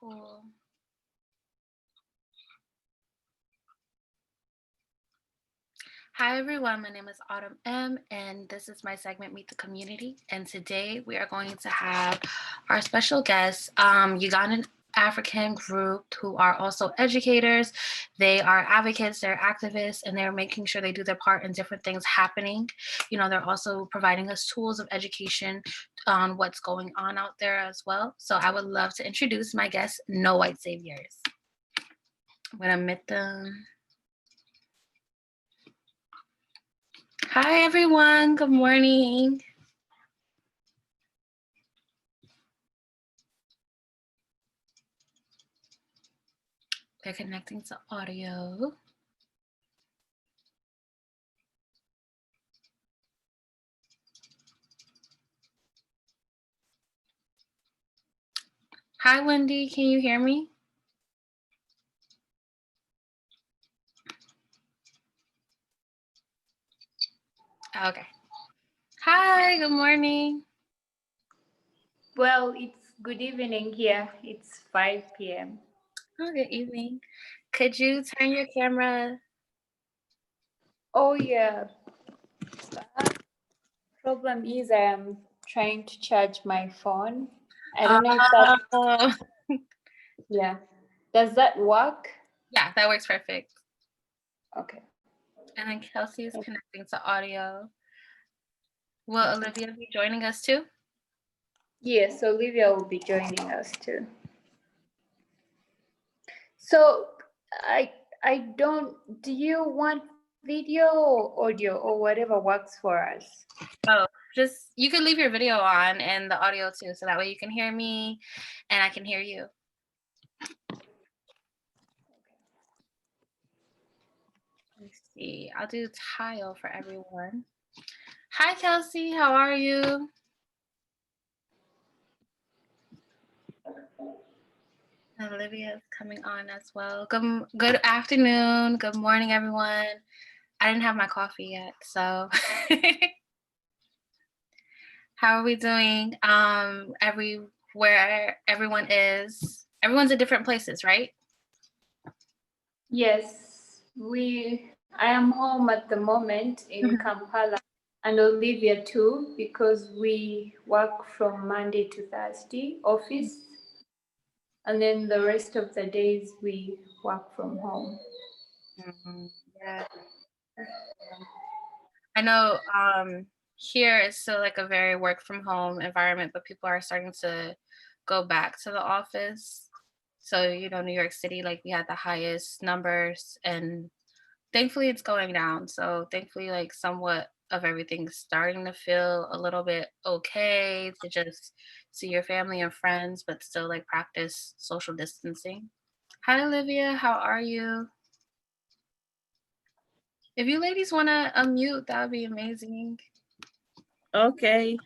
Cool. Hi everyone, my name is Autumn M, and this is my segment Meet the Community. And today we are going to have our special guest, Ugandan African group who are also educators. They are advocates, they're activists, and they're making sure they do their part in different things happening. You know, they're also providing us tools of education on what's going on out there as well. So I would love to introduce my guest, No White Saviors. I'm gonna meet them. Hi everyone, good morning. They're connecting to audio. Hi Wendy, can you hear me? Okay. Hi, good morning. Well, it's good evening here. It's 5 p.m. Oh, good evening. Could you turn your camera? Oh, yeah. Problem is I am trying to charge my phone. I don't know if that... Oh, Yeah. Does that work? yeah, that works perfect. Okay. And then Kelsey is connecting to audio. Will Olivia be joining us too? Yes, Olivia will be joining us too. So I don't... Do you want video or audio or whatever works for us? Oh, just you can leave your video on and the audio too, so that way you can hear me and I can hear you. Let's see. I'll do tile for everyone. Hi, Kelsey. How are you? And Olivia is coming on as well. Good afternoon. Good morning, everyone. I didn't have my coffee yet, so how are we doing? Everywhere everyone is. Everyone's in different places, right? Yes, I am home at the moment in Kampala, and Olivia too, because we work from Monday to Thursday office, and then the rest of the days we work from home. Yeah. I know here it's still like a very work from home environment, but people are starting to go back to the office. So, you know, New York City, like we had the highest numbers and thankfully it's going down. So thankfully like somewhat of everything's starting to feel a little bit okay to just see your family and friends, but still like practice social distancing. Hi Olivia, how are you? If you ladies want to unmute, that would be amazing. Okay.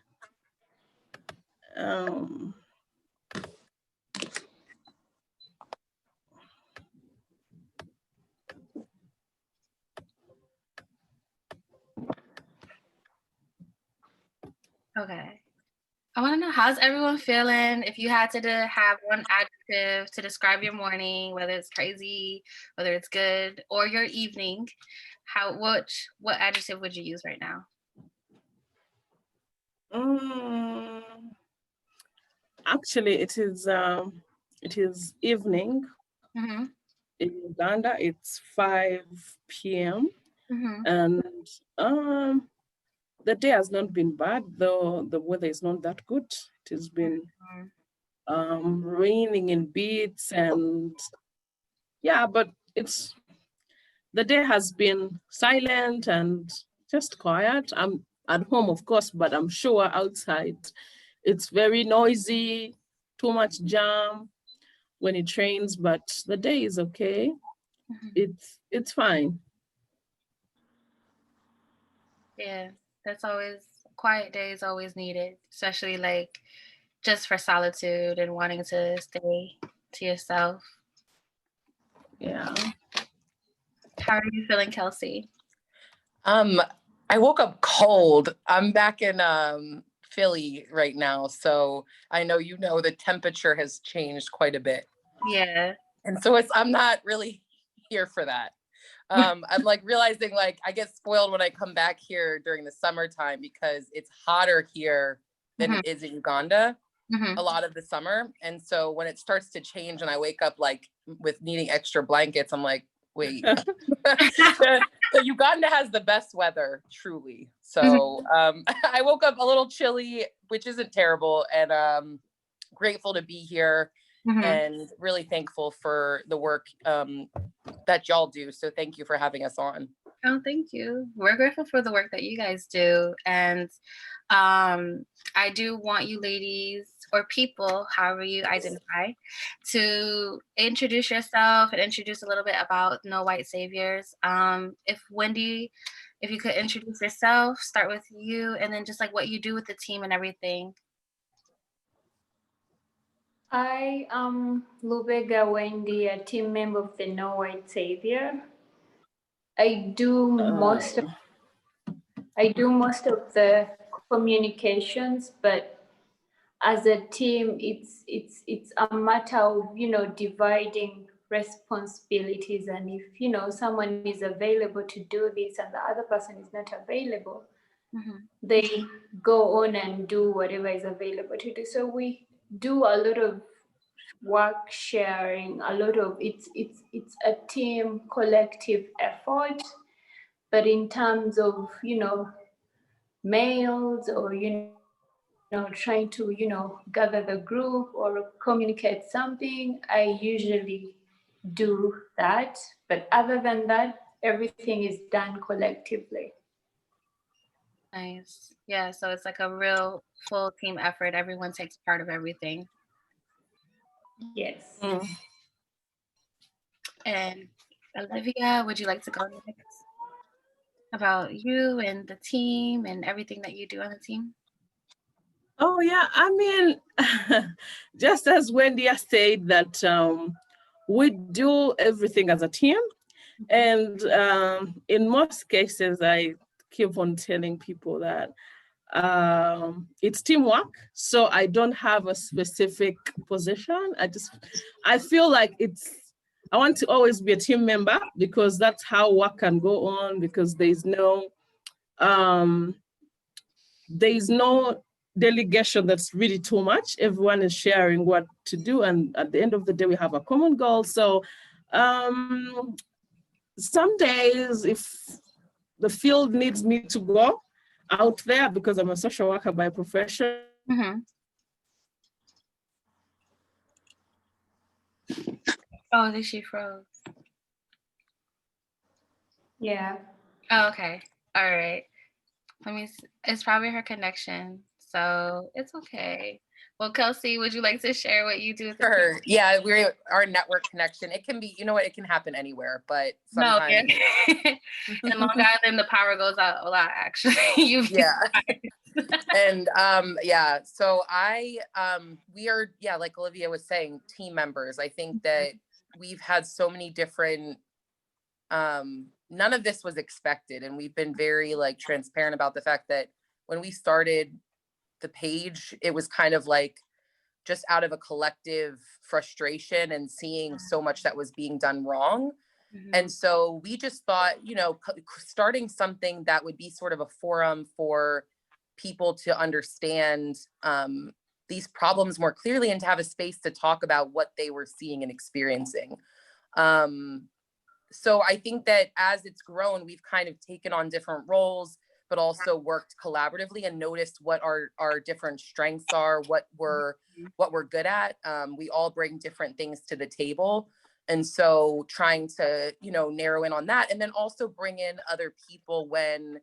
Okay. I want to know, how's everyone feeling? If you had to have one adjective to describe your morning, whether it's crazy, whether it's good, or your evening, what adjective would you use right now? Actually, it is evening. Mm-hmm. In Uganda. It's 5 p.m. Mm-hmm. and the day has not been bad, though the weather is not that good. It has been raining in bits, and yeah, but the day has been silent and just quiet. I'm at home, of course, but I'm sure outside it's very noisy, too much jam when it rains, but the day is okay. It's fine. Yeah, that's always, quiet days always needed, especially like just for solitude and wanting to stay to yourself. Yeah. How are you feeling, Kelsey? I woke up cold. I'm back in Philly right now, so I know the temperature has changed quite a bit. Yeah. And so I'm not really here for that. I'm like realizing like I get spoiled when I come back here during the summertime because it's hotter here than it is in Uganda a lot of the summer. And so when it starts to change and I wake up like with needing extra blankets, I'm like, wait, the Uganda has the best weather, truly. So I woke up a little chilly, which isn't terrible, and grateful to be here and really thankful for the work that y'all do. So thank you for having us on. Oh, thank you. We're grateful for the work that you guys do. And I do want you ladies or people, however you identify, to introduce yourself and introduce a little bit about No White Saviors. If Wendy, if you could introduce yourself, start with you, and then just like what you do with the team and everything. I am Lubega Wendy, a team member of the No White Savior. I do most of the communications, but as a team, it's a matter of dividing responsibilities, and if someone is available to do this and the other person is not available, they go on and do whatever is available to do. So we do a lot of work sharing, a lot of it's a team collective effort. But in terms of mails or trying to gather the group or communicate something, I usually do that. But other than that, everything is done collectively. Nice. Yeah, so it's like a real full team effort. Everyone takes part of everything. Yes. And Olivia, would you like to go next? About you and the team and everything that you do on the team? Oh yeah, I mean, just as Wendy has said that we do everything as a team, and in most cases, I keep on telling people that it's teamwork. So I don't have a specific position. I feel like I want to always be a team member because that's how work can go on, because there's no delegation that's really too much. Everyone is sharing what to do, and at the end of the day, we have a common goal. So some days, if the field needs me to go out there because I'm a social worker by profession. Oh, did she froze? Yeah. Oh, okay. All right. It's probably her connection, so it's okay. Well, Kelsey, would you like to share what you do with the team? Sure. Yeah, our network connection. It can be, it can happen anywhere, but sometimes. No, yeah. In Long Island, the power goes out a lot, actually. And so we are, like Olivia was saying, team members. I think that we've had so many different, none of this was expected. And we've been very like transparent about the fact that when we started the page, it was kind of like just out of a collective frustration and seeing so much that was being done wrong. And so we just thought, starting something that would be sort of a forum for people to understand these problems more clearly and to have a space to talk about what they were seeing and experiencing. So I think that as it's grown, we've kind of taken on different roles, but also worked collaboratively and noticed what our different strengths are, what we're good at. We all bring different things to the table. And so trying to, narrow in on that, and then also bring in other people when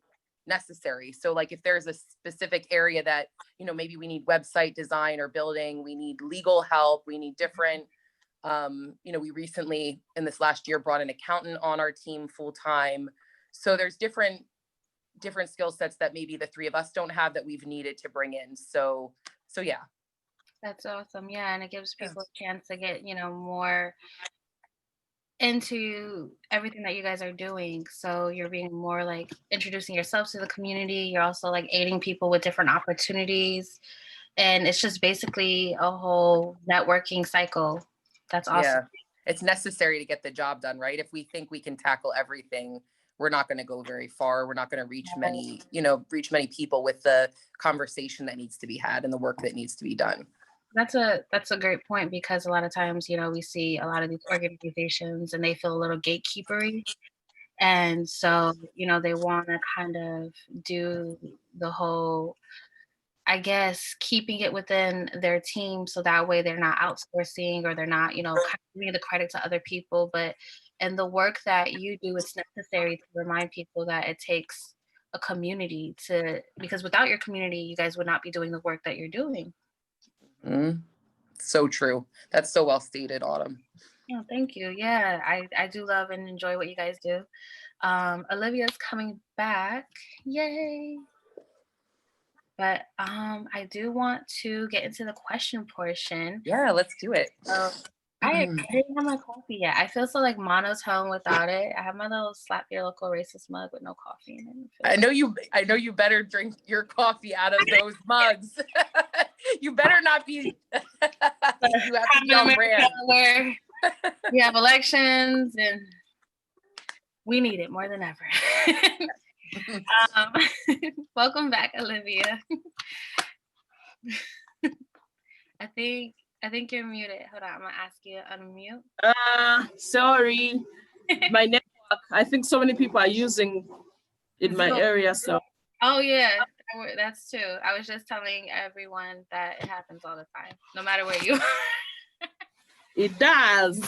necessary. So like if there's a specific area that, maybe we need website design or building, we need legal help, we need different, we recently in this last year brought an accountant on our team full time. So there's different skill sets that maybe the three of us don't have that we've needed to bring in. So yeah. That's awesome. Yeah. And it gives people a chance to get, more into everything that you guys are doing. So you're being more like introducing yourselves to the community. You're also like aiding people with different opportunities. And it's just basically a whole networking cycle. That's awesome. Yeah, it's necessary to get the job done, right? If we think we can tackle everything, we're not going to go very far. We're not going to reach many, reach many people with the conversation that needs to be had and the work that needs to be done. That's a great point, because a lot of times, we see a lot of these organizations and they feel a little gatekeepery. And so, they want to kind of do the whole, I guess, keeping it within their team so that way they're not outsourcing, or they're not, kind of giving the credit to other people. But in the work that you do, it's necessary to remind people that it takes a community because without your community, you guys would not be doing the work that you're doing. Mm-hmm. So true. That's so well stated, Autumn. Oh, thank you. Yeah, I do love and enjoy what you guys do. Olivia's coming back. Yay. But I do want to get into the question portion. Yeah, let's do it. I didn't have my coffee yet. I feel so like monotone without it. I have my little slap your local racist mug with no coffee in it. I know you better drink your coffee out of those mugs. You better not be you have to be on brand. Where we have elections and we need it more than ever. Welcome back, Olivia. I think you're muted. Hold on, I'm gonna ask you to unmute. Sorry, my network. I think so many people are using in my area, so. Oh yeah, that's true. I was just telling everyone that it happens all the time, no matter where you are. It does.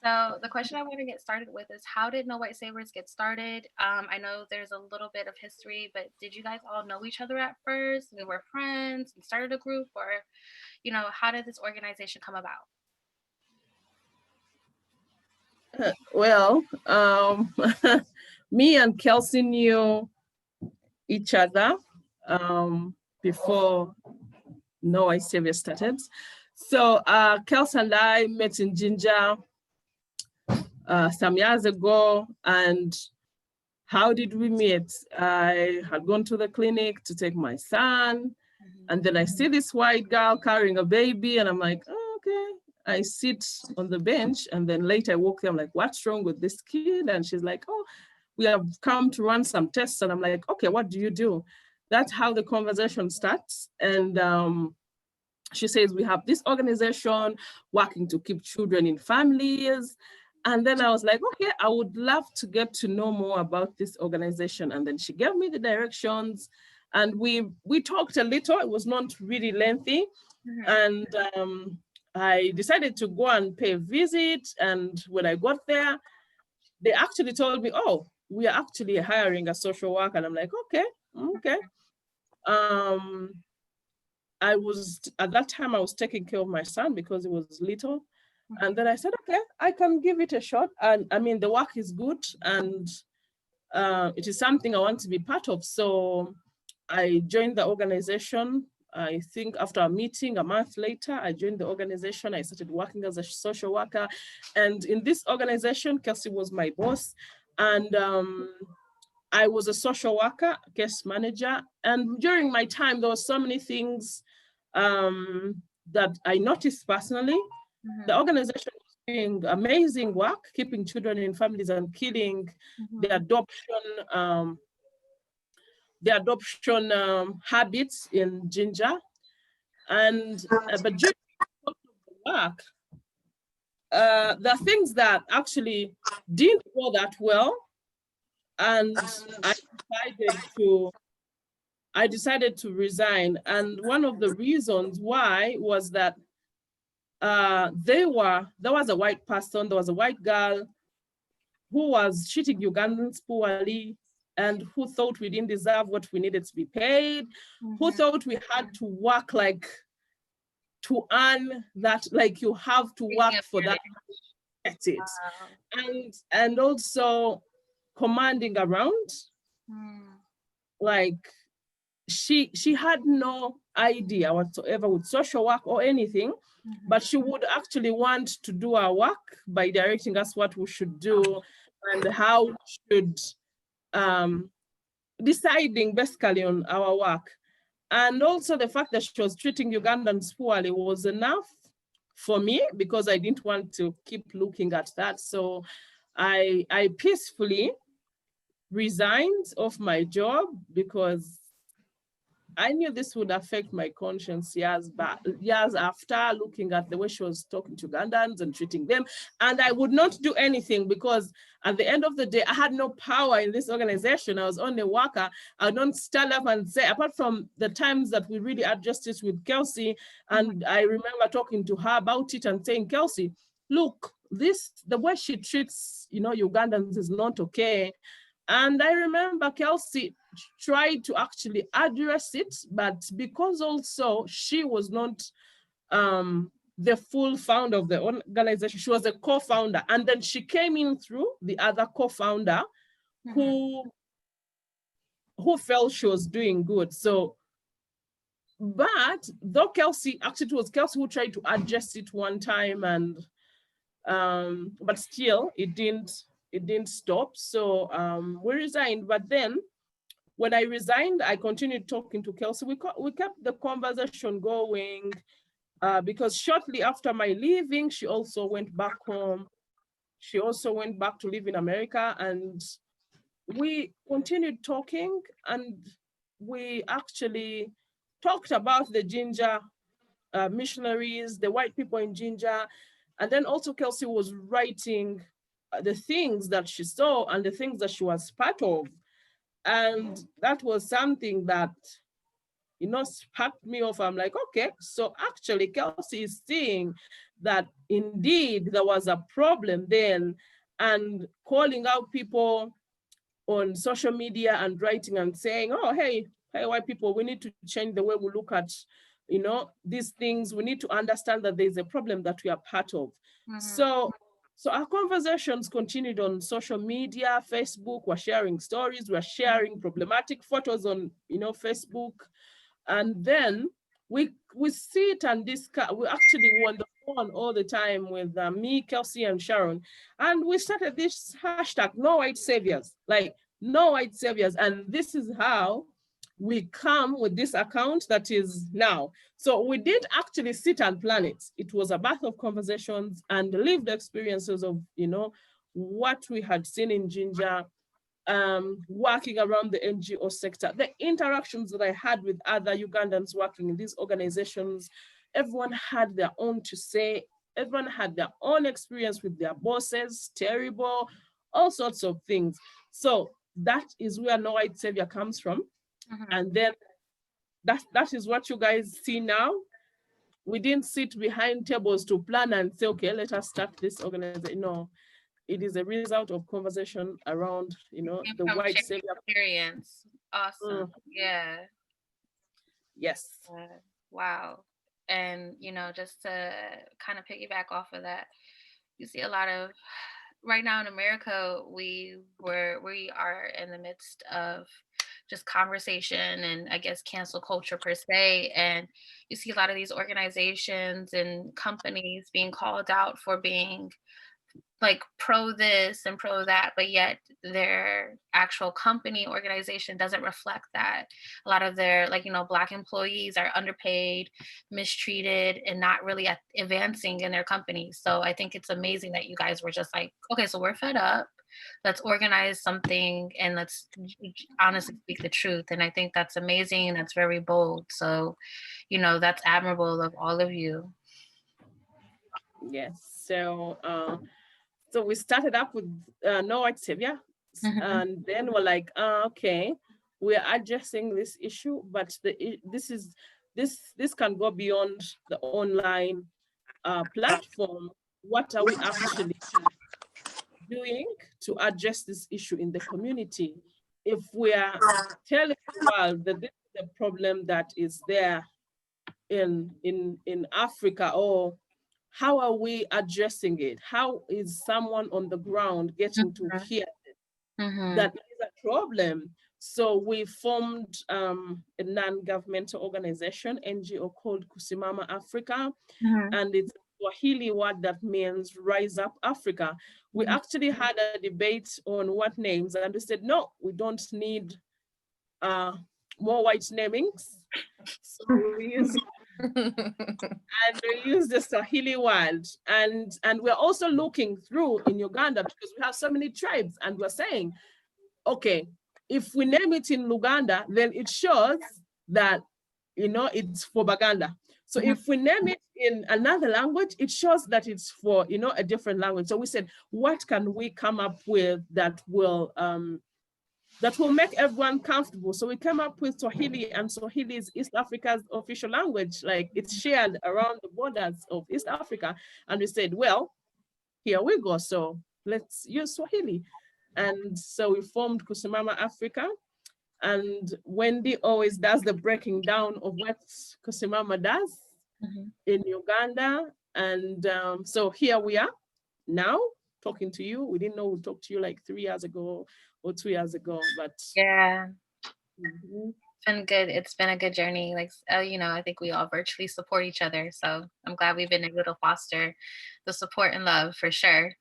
So the question I want to get started with is, how did No White Sabers get started? I know there's a little bit of history, but did you guys all know each other at first? We were friends and started a group, or, how did this organization come about? Well, me and Kelsey knew each other before No White Savior started. So Kelsey and I met in Jinja some years ago. And how did we meet? I had gone to the clinic to take my son, and then I see this white girl carrying a baby, and I'm like, oh, okay. I sit on the bench, and then later I walk there, I'm like, what's wrong with this kid? And she's like, oh, we have come to run some tests. And I'm like, okay, what do you do? That's how the conversation starts. And she says, we have this organization working to keep children in families. And then I was like, okay, I would love to get to know more about this organization. And then she gave me the directions, and we talked a little. It was not really lengthy. And I decided to go and pay a visit. And when I got there, they actually told me, oh, we are actually hiring a social worker. And I'm like, okay. At that time, I was taking care of my son because he was little. And then I said, okay, I can give it a shot. And I mean, the work is good, and it is something I want to be part of. So I joined the organization. I think after a meeting, a month later, I joined the organization. I started working as a social worker. And in this organization, Kelsey was my boss. And I was a social worker, case manager. And during my time, there were so many things that I noticed personally. The organization was doing amazing work, keeping children in families and killing the adoption habits in Jinja. And but during the work, there are things that actually didn't go that well. And I decided to resign. And one of the reasons why was that there was a white person, there was a white girl who was treating Ugandans poorly, and who thought we didn't deserve what we needed to be paid, who thought we had to work like to earn that, like you have to work for that. That's it. And also commanding around, like she had no idea whatsoever with social work or anything, but she would actually want to do our work by directing us what we should do and how we should, deciding basically on our work. And also the fact that she was treating Ugandans poorly was enough for me, because I didn't want to keep looking at that. So I peacefully resigned of my job because I knew this would affect my conscience years after, looking at the way she was talking to Ugandans and treating them. And I would not do anything because at the end of the day, I had no power in this organization. I was only a worker. I don't stand up and say, apart from the times that we really addressed it with Kelsey, and I remember talking to her about it and saying, Kelsey, look, the way she treats, Ugandans is not okay. And I remember Kelsey tried to actually address it, but because also she was not the full founder of the organization, she was a co-founder. And then she came in through the other co-founder who felt she was doing good. So, but though Kelsey, actually it was Kelsey who tried to address it one time, and but still it didn't stop. So we resigned. But then when I resigned, I continued talking to Kelsey. We kept the conversation going because shortly after my leaving, she also went back home. She also went back to live in America, and we continued talking, and we actually talked about the Ginger missionaries, the white people in Ginger. And then also Kelsey was writing the things that she saw and the things that she was part of. And that was something that, sparked me off. I'm like, okay, so actually Kelsey is seeing that indeed there was a problem then, and calling out people on social media and writing and saying, oh, hey, white people, we need to change the way we look at, these things. We need to understand that there's a problem that we are part of. So our conversations continued on social media, Facebook. We're sharing stories, we're sharing problematic photos on, Facebook. And then we sit and discuss. We actually were on the phone all the time with me, Kelsey, and Sharon. And we started this hashtag, No White Saviors, like No White Saviors. And this is how we come with this account that is now. So we did actually sit and plan it. It was a bath of conversations and lived experiences of, what we had seen in Ginger, working around the NGO sector, the interactions that I had with other Ugandans working in these organizations. Everyone had their own to say. Everyone had their own experience with their bosses, terrible, all sorts of things. So that is where No White Savior comes from. And then that is what you guys see now. We didn't sit behind tables to plan and say, okay, let us start this organization. No, it is a result of conversation around, the white savior experience. Awesome. Yeah. Yes. Wow. And, just to kind of piggyback off of that, you see a lot of, right now in America, we are in the midst of just conversation and I guess cancel culture per se. And you see a lot of these organizations and companies being called out for being like pro this and pro that, but yet their actual company organization doesn't reflect that. A lot of their Black employees are underpaid, mistreated, and not really advancing in their companies. So I think it's amazing that you guys were just like, okay, so we're fed up. Let's organize something and let's honestly speak the truth. And I think that's amazing. That's very bold. So, that's admirable of all of you. Yes. So we started up with No White Savior, and then we're like, okay, we're addressing this issue, but this can go beyond the online platform. What are we actually doing to address this issue in the community? If we are telling the world that this is a problem that is there in Africa, or how are we addressing it? How is someone on the ground getting to hear that is a problem? So we formed a non-governmental organization, NGO, called Kusimama Africa, and it's a Swahili word that means Rise Up Africa. We actually had a debate on what names, and we said, no, we don't need more white namings. So we use and we use the Swahili word. And we're also looking through in Uganda because we have so many tribes, and we're saying, okay, if we name it in Luganda, then it shows that, you know, it's for Baganda. So if we name it in another language, it shows that it's for, you know, a different language. So we said, what can we come up with that will make everyone comfortable? So we came up with Swahili, and Swahili is East Africa's official language. Like, it's shared around the borders of East Africa. And we said, well, here we go. So let's use Swahili. And so we formed Kusimama Africa. And Wendy always does the breaking down of what Kusimama does in Uganda. And so here we are now talking to you. We didn't know we'd talk to you like 3 years ago or 2 years ago, but Yeah. It's been good. It's been a good journey. Like, you know, I think we all virtually support each other. So I'm glad we've been able to foster the support and love for sure.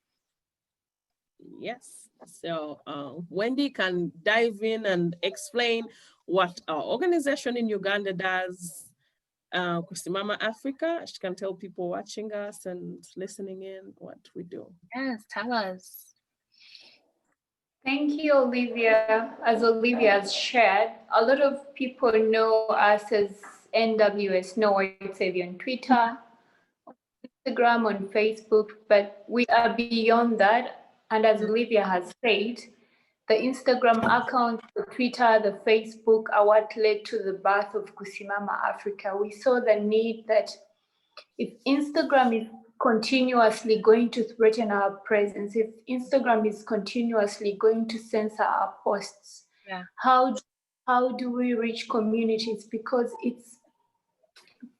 yes. So Wendy can dive in and explain what our organization in Uganda does, Kusimama Africa. She can tell people watching us and listening in what we do. Yes, tell us. Thank you, Olivia. As Olivia has shared, a lot of people know us as NWS, No White Savior, on Twitter, Instagram, on Facebook, but we are beyond that. And as Olivia has said, the Instagram account, the Twitter, the Facebook are what led to the birth of Kusimama Africa. We saw the need that if Instagram is continuously going to threaten our presence, if Instagram is continuously going to censor our posts, how do we reach communities? Because it's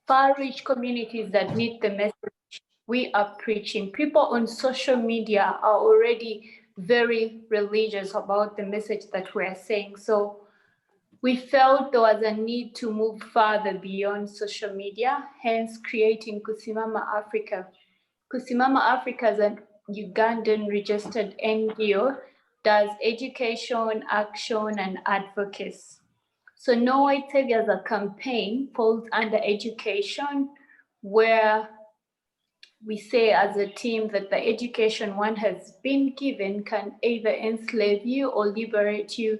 far-reach communities that need the message we are preaching. People on social media are already very religious about the message that we're saying. So we felt there was a need to move further beyond social media, hence creating Kusimama Africa. Kusimama Africa is a Ugandan registered NGO, does education, action, and advocacy. So No White Savior as a campaign falls under education, where we say as a team that the education one has been given can either enslave you or liberate you.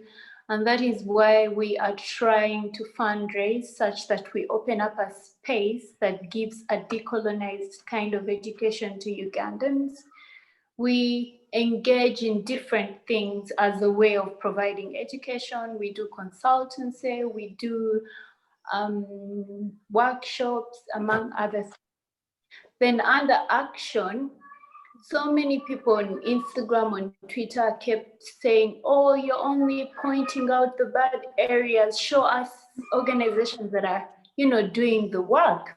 And that is why we are trying to fundraise such that we open up a space that gives a decolonized kind of education to Ugandans. We engage in different things as a way of providing education. We do consultancy, we do workshops, among others. Then under action, so many people on Instagram, on Twitter kept saying, oh, you're only pointing out the bad areas. Show us organizations that are, you know, doing the work.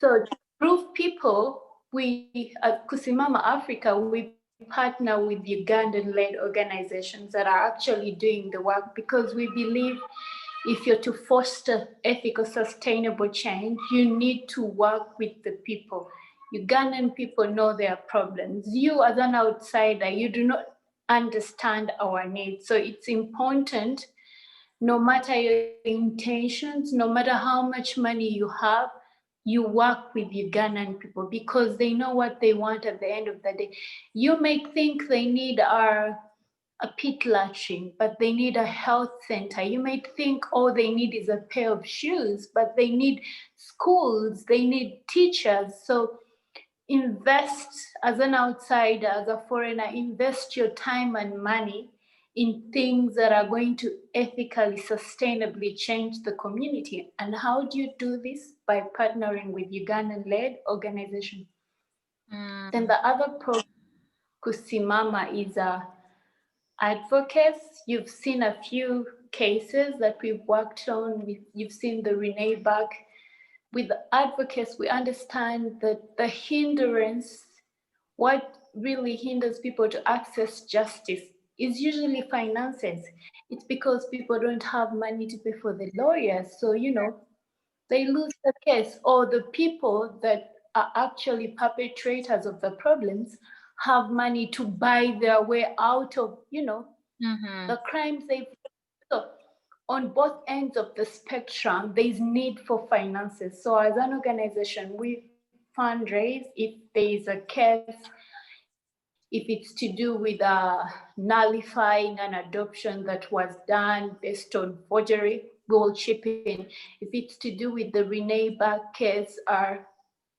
So to prove people, we at Kusimama Africa, we partner with Ugandan-led organizations that are actually doing the work, because we believe if you're to foster ethical, sustainable change, you need to work with the people. Ugandan people know their problems. You as an outsider, you do not understand our needs. So it's important, no matter your intentions, no matter how much money you have, you work with Ugandan people because they know what they want at the end of the day. You may think they need a pit latrine, but they need a health center. You might think all they need is a pair of shoes, but they need schools, they need teachers. So invest as an outsider, as a foreigner, invest your time and money in things that are going to ethically, sustainably change the community. And how do you do this? By partnering with Ugandan-led organizations. Then the other program, Kusimama, is advocates. You've seen a few cases that we've worked on. You've seen the Renee Buck. With advocates, we understand that the hindrance, what really hinders people to access justice, is usually finances. It's because people don't have money to pay for the lawyers. So, you know, they lose the case, or the people that are actually perpetrators of the problems have money to buy their way out of, you know, the crimes they've done. So on both ends of the spectrum, there is need for finances. So as an organization, we fundraise if there is a case, if it's to do with nullifying an adoption that was done based on forgery, we will chip in. If it's to do with the Renee Back case, our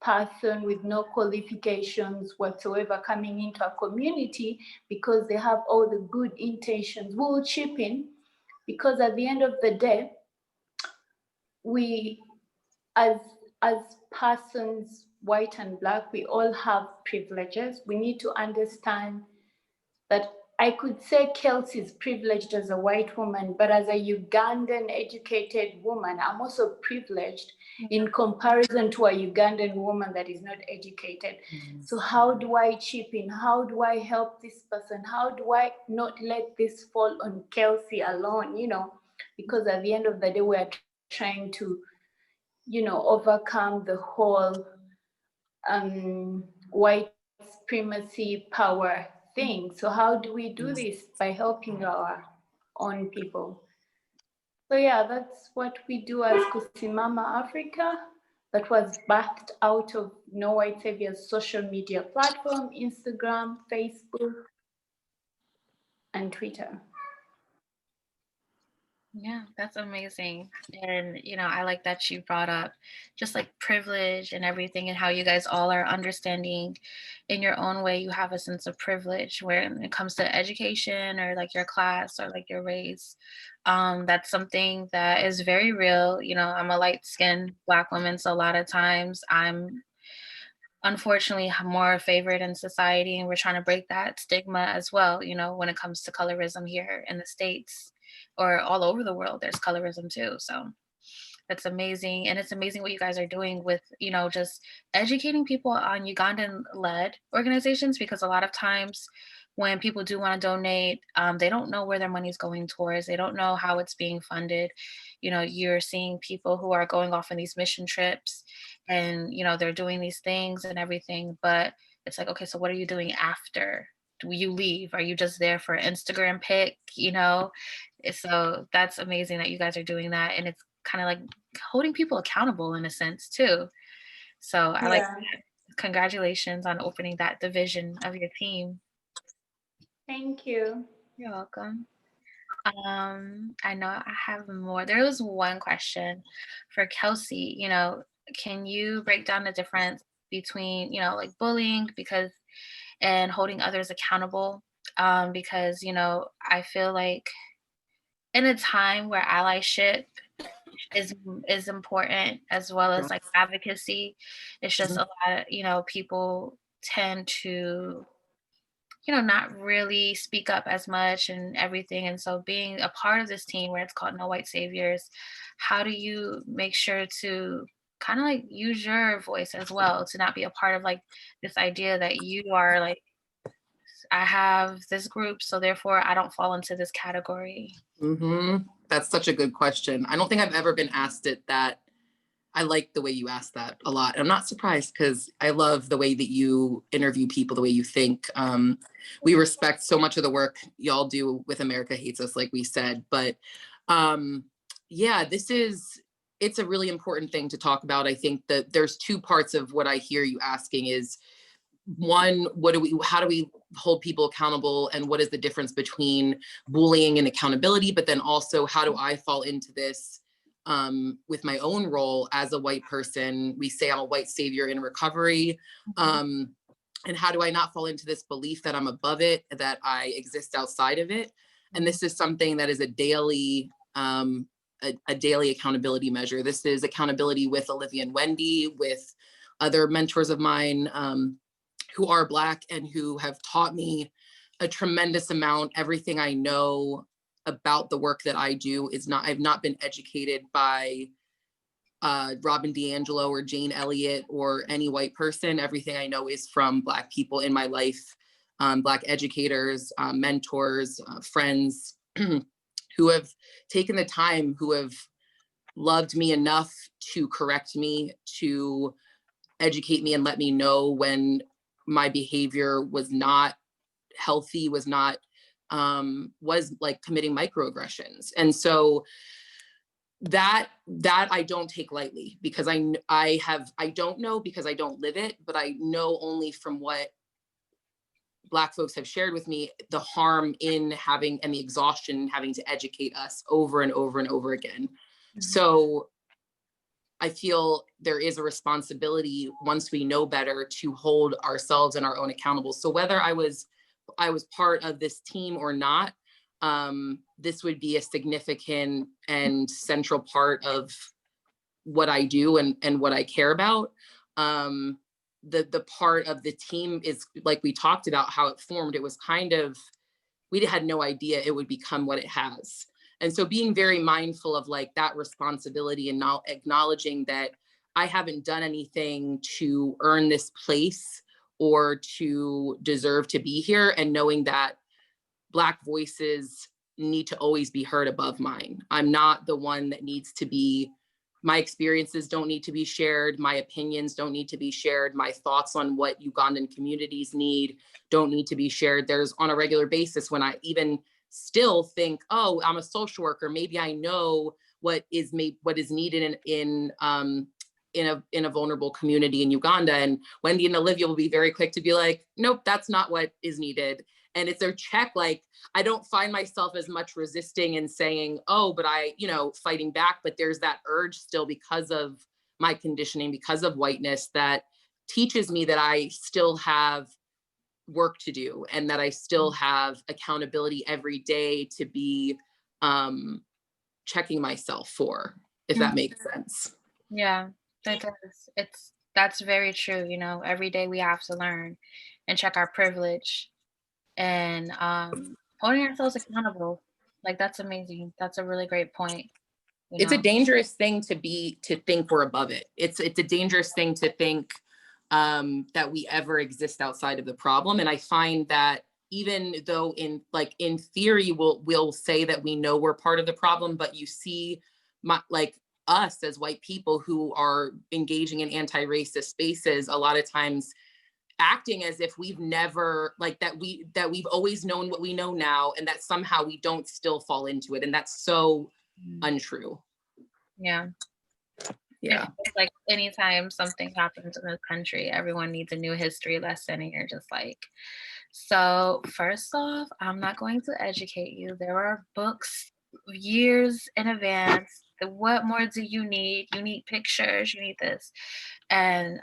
person with no qualifications whatsoever coming into a community because they have all the good intentions, we will chip in, because at the end of the day, we as persons, white and black, we all have privileges. We need to understand that I could say Kelsey is privileged as a white woman, but as a Ugandan educated woman, I'm also privileged in comparison to a Ugandan woman that is not educated. So how do I chip in? How do I help this person? How do I not let this fall on Kelsey alone, you know? Because at the end of the day, we are trying to, you know, overcome the whole white supremacy power thing. So how do we do this? By helping our own people. So yeah, that's what we do as Kusimama Africa. That was birthed out of No White Savior's social media platform, Instagram, Facebook, and Twitter. Yeah, that's amazing. And, you know, I like that you brought up just like privilege and everything and how you guys all are understanding in your own way. You have a sense of privilege when it comes to education or like your class or like your race. That's something that is very real. You know, I'm a light-skinned Black woman, so a lot of times I'm unfortunately more favored in society, and we're trying to break that stigma as well, you know, when it comes to colorism here in the States or all over the world. There's colorism too. So that's amazing. And it's amazing what you guys are doing with, you know, just educating people on Ugandan led organizations, because a lot of times when people do want to donate, they don't know where their money is going towards. They don't know how it's being funded. You know, you're seeing people who are going off on these mission trips and, you know, they're doing these things and everything, but it's like, okay, so what are you doing after? Do you leave? Are you just there for an Instagram pic? You know, so that's amazing that you guys are doing that. And it's kind of like holding people accountable in a sense too. So I like that. Congratulations on opening that division of your team. Thank you. You're welcome. I know I have more. There was one question for Kelsey. You know, can you break down the difference between, you know, like bullying and holding others accountable? Because, you know, I feel like in a time where allyship is important as well as like advocacy, it's just a lot of, you know, people tend to, you know, not really speak up as much and everything. And so being a part of this team where it's called No White Saviors, how do you make sure to kind of like use your voice as well, to not be a part of like this idea that you are like, I have this group, so therefore I don't fall into this category? That's such a good question. I don't think I've ever been asked it that. I like the way you asked that a lot. And I'm not surprised because I love the way that you interview people, the way you think. We respect so much of the work y'all do with America Hates Us, like we said. But yeah, it's a really important thing to talk about. I think that there's two parts of what I hear you asking is, one, how do we hold people accountable, and what is the difference between bullying and accountability? But then also, how do I fall into this with my own role as a white person? We say I'm a white savior in recovery. And how do I not fall into this belief that I'm above it, that I exist outside of it? And this is something that is a daily accountability measure. This is accountability with Olivia and Wendy, with other mentors of mine who are Black and who have taught me a tremendous amount. Everything I know about the work that I do I've not been educated by Robin DiAngelo or Jane Elliott or any white person. Everything I know is from Black people in my life, Black educators, mentors, friends who have taken the time, who have loved me enough to correct me, to educate me and let me know when my behavior was not healthy, was not was like committing microaggressions. And so that I don't take lightly, because I don't know because I don't live it, but I know only from what Black folks have shared with me, the harm in having, and the exhaustion in having to educate us over and over and over again. So I feel there is a responsibility, once we know better, to hold ourselves and our own accountable. So whether I was part of this team or not, this would be a significant and central part of what I do and what I care about. The part of the team is, like we talked about how it formed, it was kind of, we had no idea it would become what it has. And so being very mindful of like that responsibility and now acknowledging that I haven't done anything to earn this place or to deserve to be here, and knowing that Black voices need to always be heard above mine. I'm not the one that needs to be, my experiences don't need to be shared. My opinions don't need to be shared. My thoughts on what Ugandan communities need don't need to be shared. There's, on a regular basis, when I even still think, oh, I'm a social worker, maybe I know what is needed in a vulnerable community in Uganda. And Wendy and Olivia will be very quick to be like, nope, that's not what is needed. And it's a check, like, I don't find myself as much resisting and saying, oh, but fighting back, but there's that urge still, because of my conditioning, because of whiteness, that teaches me that I still have work to do, and that I still have accountability every day to be checking myself for, if that makes sense. Yeah, that does. That's very true. Every day we have to learn and check our privilege, and holding ourselves accountable. Like, that's amazing. That's a really great point. It's a dangerous thing to think we're above it. It's a dangerous thing to think that we ever exist outside of the problem. And I find that even though in theory, we'll say that we know we're part of the problem, but you see us as white people who are engaging in anti-racist spaces, a lot of times acting as if we've never, that we've always known what we know now, and that somehow we don't still fall into it. And that's so untrue. Yeah. Yeah. It's like anytime something happens in this country, everyone needs a new history lesson, and you're just like, so first off, I'm not going to educate you. There are books years in advance. What more do you need? You need pictures, you need this. And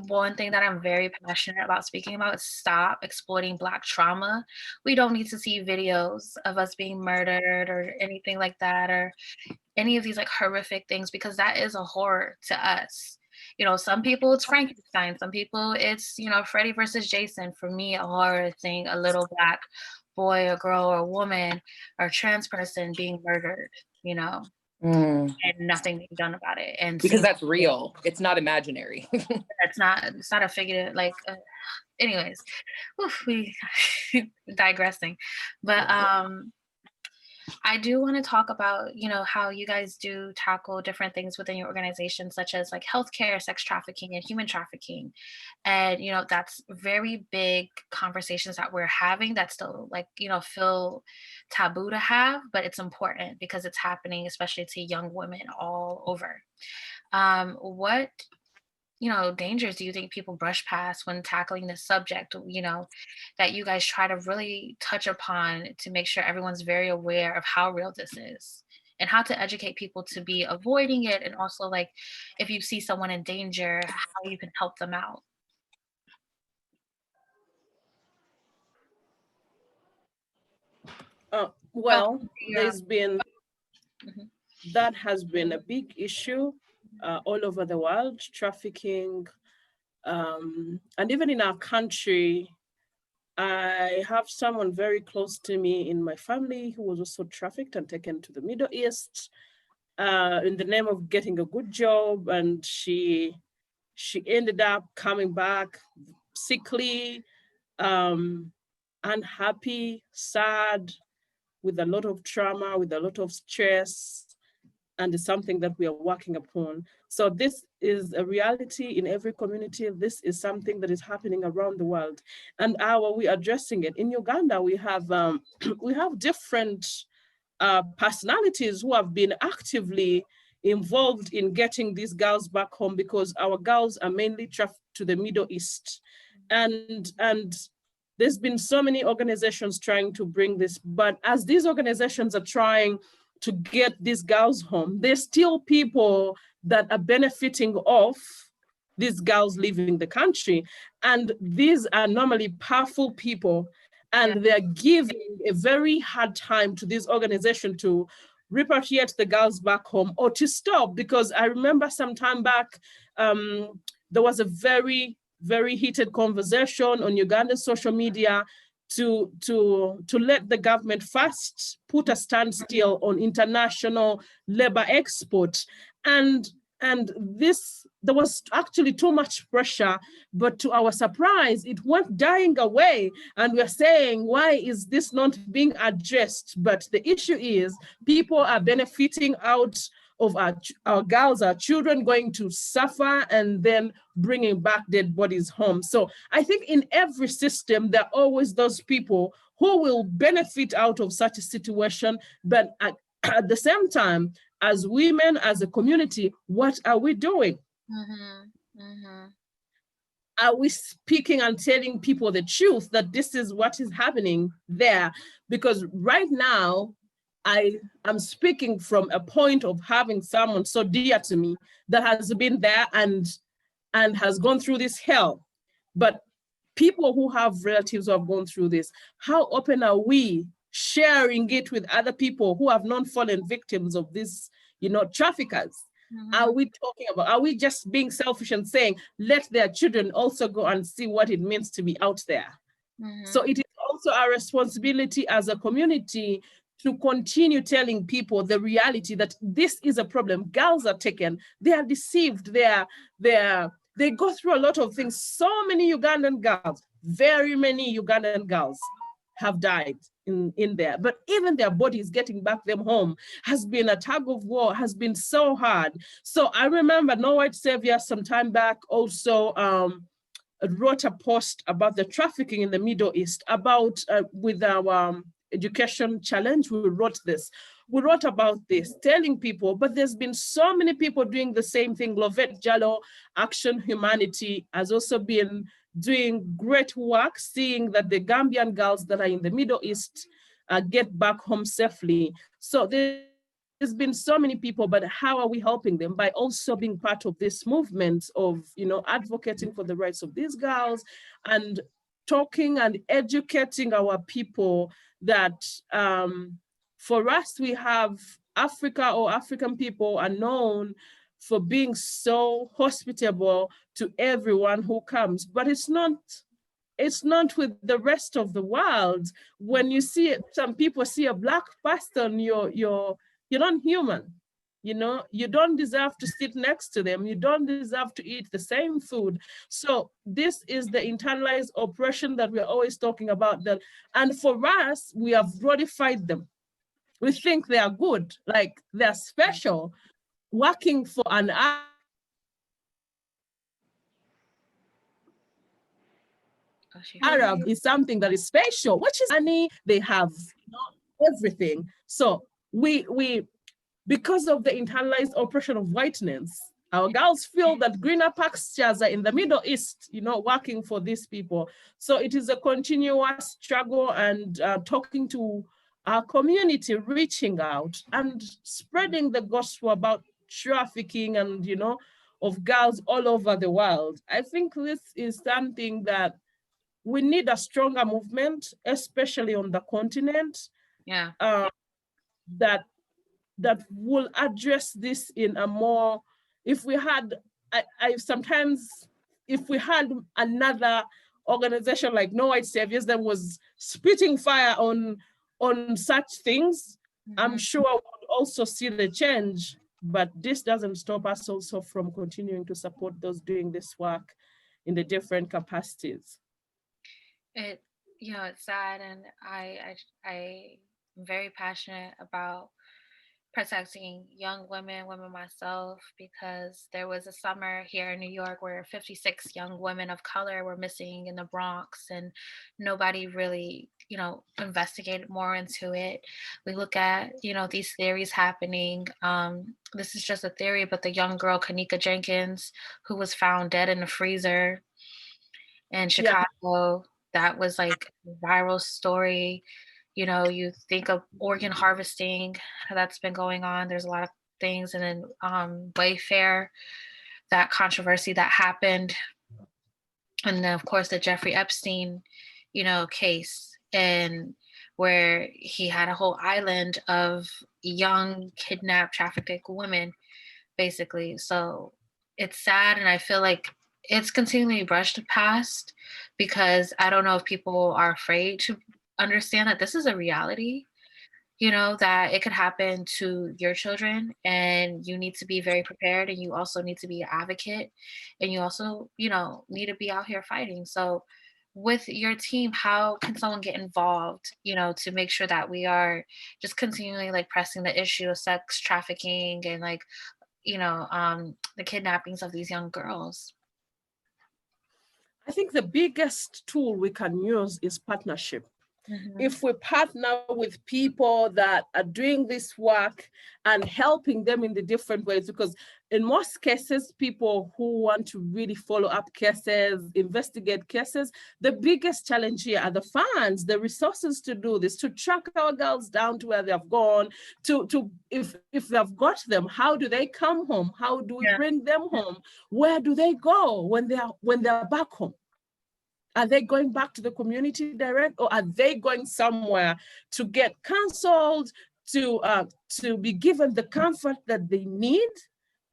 one thing that I'm very passionate about speaking about is stop exploiting Black trauma. We don't need to see videos of us being murdered or anything like that, or any of these like horrific things, because that is a horror to us. Some people it's Frankenstein, some people it's, Freddy versus Jason. For me, a horror thing, a little Black boy or girl or woman or trans person being murdered, and nothing being done about it. And because that's real. It's not imaginary. it's not a figure, anyways, we digressing. But I do want to talk about, how you guys do tackle different things within your organization, such as like healthcare, sex trafficking, and human trafficking. And, that's very big conversations that we're having that still feel taboo to have, but it's important because it's happening, especially to young women all over. What dangers do you think people brush past when tackling this subject, that you guys try to really touch upon to make sure everyone's very aware of how real this is and how to educate people to be avoiding it, and also if you see someone in danger, how you can help them out? There's been, Mhm. that has been a big issue all over the world, trafficking. And even in our country, I have someone very close to me in my family who was also trafficked and taken to the Middle East in the name of getting a good job. And she ended up coming back sickly, unhappy, sad, with a lot of trauma, with a lot of stress. and it's something that we are working upon. So this is a reality in every community. This is something that is happening around the world. And how are we addressing it? In Uganda, we have we have different personalities who have been actively involved in getting these girls back home, because our girls are mainly trafficked to the Middle East. And there's been so many organizations trying to bring this, but as these organizations are trying to get these girls home, there's still people that are benefiting off these girls leaving the country. And these are normally powerful people, and they're giving a very hard time to this organization to repatriate the girls back home or to stop. Because I remember some time back, there was a very heated conversation on Ugandan social media to let the government first put a standstill on international labor export. And this, there was actually too much pressure, but to our surprise, it went dying away. And we're saying, why is this not being addressed? But the issue is people are benefiting out of our girls, our children going to suffer, and then bringing back dead bodies home. So I think in every system, there are always those people who will benefit out of such a situation. But at the same time, as women, as a community, what are we doing? Are we speaking and telling people the truth that this is what is happening there? Because right now, I am speaking from a point of having someone so dear to me that has been there and has gone through this hell. But people who have relatives who have gone through this, how open are we sharing it with other people who have not fallen victims of this, traffickers? Are we talking about, are we just being selfish and saying, let their children also go and see what it means to be out there? So it is also our responsibility as a community to continue telling people the reality that this is a problem. Girls are taken, they are deceived, they go through a lot of things. So many Ugandan girls, very many Ugandan girls have died in there, but even their bodies getting back them home has been a tug of war, has been so hard. So I remember No White Savior some time back also wrote a post about the trafficking in the Middle East, about with our education challenge. We wrote about this, telling people, but there's been so many people doing the same thing. Lovette Jallow, Action Humanity, has also been doing great work, seeing that the Gambian girls that are in the Middle East get back home safely. So there's been so many people, but how are we helping them? By also being part of this movement of, advocating for the rights of these girls and talking and educating our people that for us, we have Africa, or African people are known for being so hospitable to everyone who comes, but it's not with the rest of the world. When you see it, some people see a Black person, you're not human. You don't deserve to sit next to them. You don't deserve to eat the same food. So this is the internalized oppression that we're always talking about. And for us, we have glorified them. We think they are good, like they're special. Working for an Arab is something that is special, which is money, they have everything. So we because of the internalized oppression of whiteness, our girls feel that greener pastures are in the Middle East, working for these people. So it is a continuous struggle, and talking to our community, reaching out and spreading the gospel about trafficking and, of girls all over the world. I think this is something that we need a stronger movement, especially on the continent. Yeah. That will address this in a more, if we had another organization like No White Saviors that was spitting fire on such things, I'm sure we'll also see the change. But this doesn't stop us also from continuing to support those doing this work in the different capacities. It's sad, and I'm very passionate about protecting young women, women myself, because there was a summer here in New York where 56 young women of color were missing in the Bronx, and nobody really, investigated more into it. We look at, these theories happening. This is just a theory, but the young girl, Kanika Jenkins, who was found dead in the freezer in Yeah. Chicago, that was like a viral story. You think of organ harvesting that's been going on. There's a lot of things. And then Wayfair, that controversy that happened. And then, of course, the Jeffrey Epstein, case, and where he had a whole island of young kidnapped, trafficked women, basically. So it's sad. And I feel like it's continually brushed past because I don't know if people are afraid to understand that this is a reality, that it could happen to your children, and you need to be very prepared, and you also need to be an advocate, and you also, need to be out here fighting. So with your team, how can someone get involved, to make sure that we are just continually like pressing the issue of sex trafficking and like, the kidnappings of these young girls? I think the biggest tool we can use is partnership. Mhm. If we partner with people that are doing this work and helping them in the different ways, because in most cases, people who want to really follow up cases, investigate cases, the biggest challenge here are the funds, the resources to do this, to track our girls down to where they've gone, if they've got them, how do they come home? How do we bring them home? Where do they go when they're back home? Are they going back to the community direct, or are they going somewhere to get counseled, to be given the comfort that they need,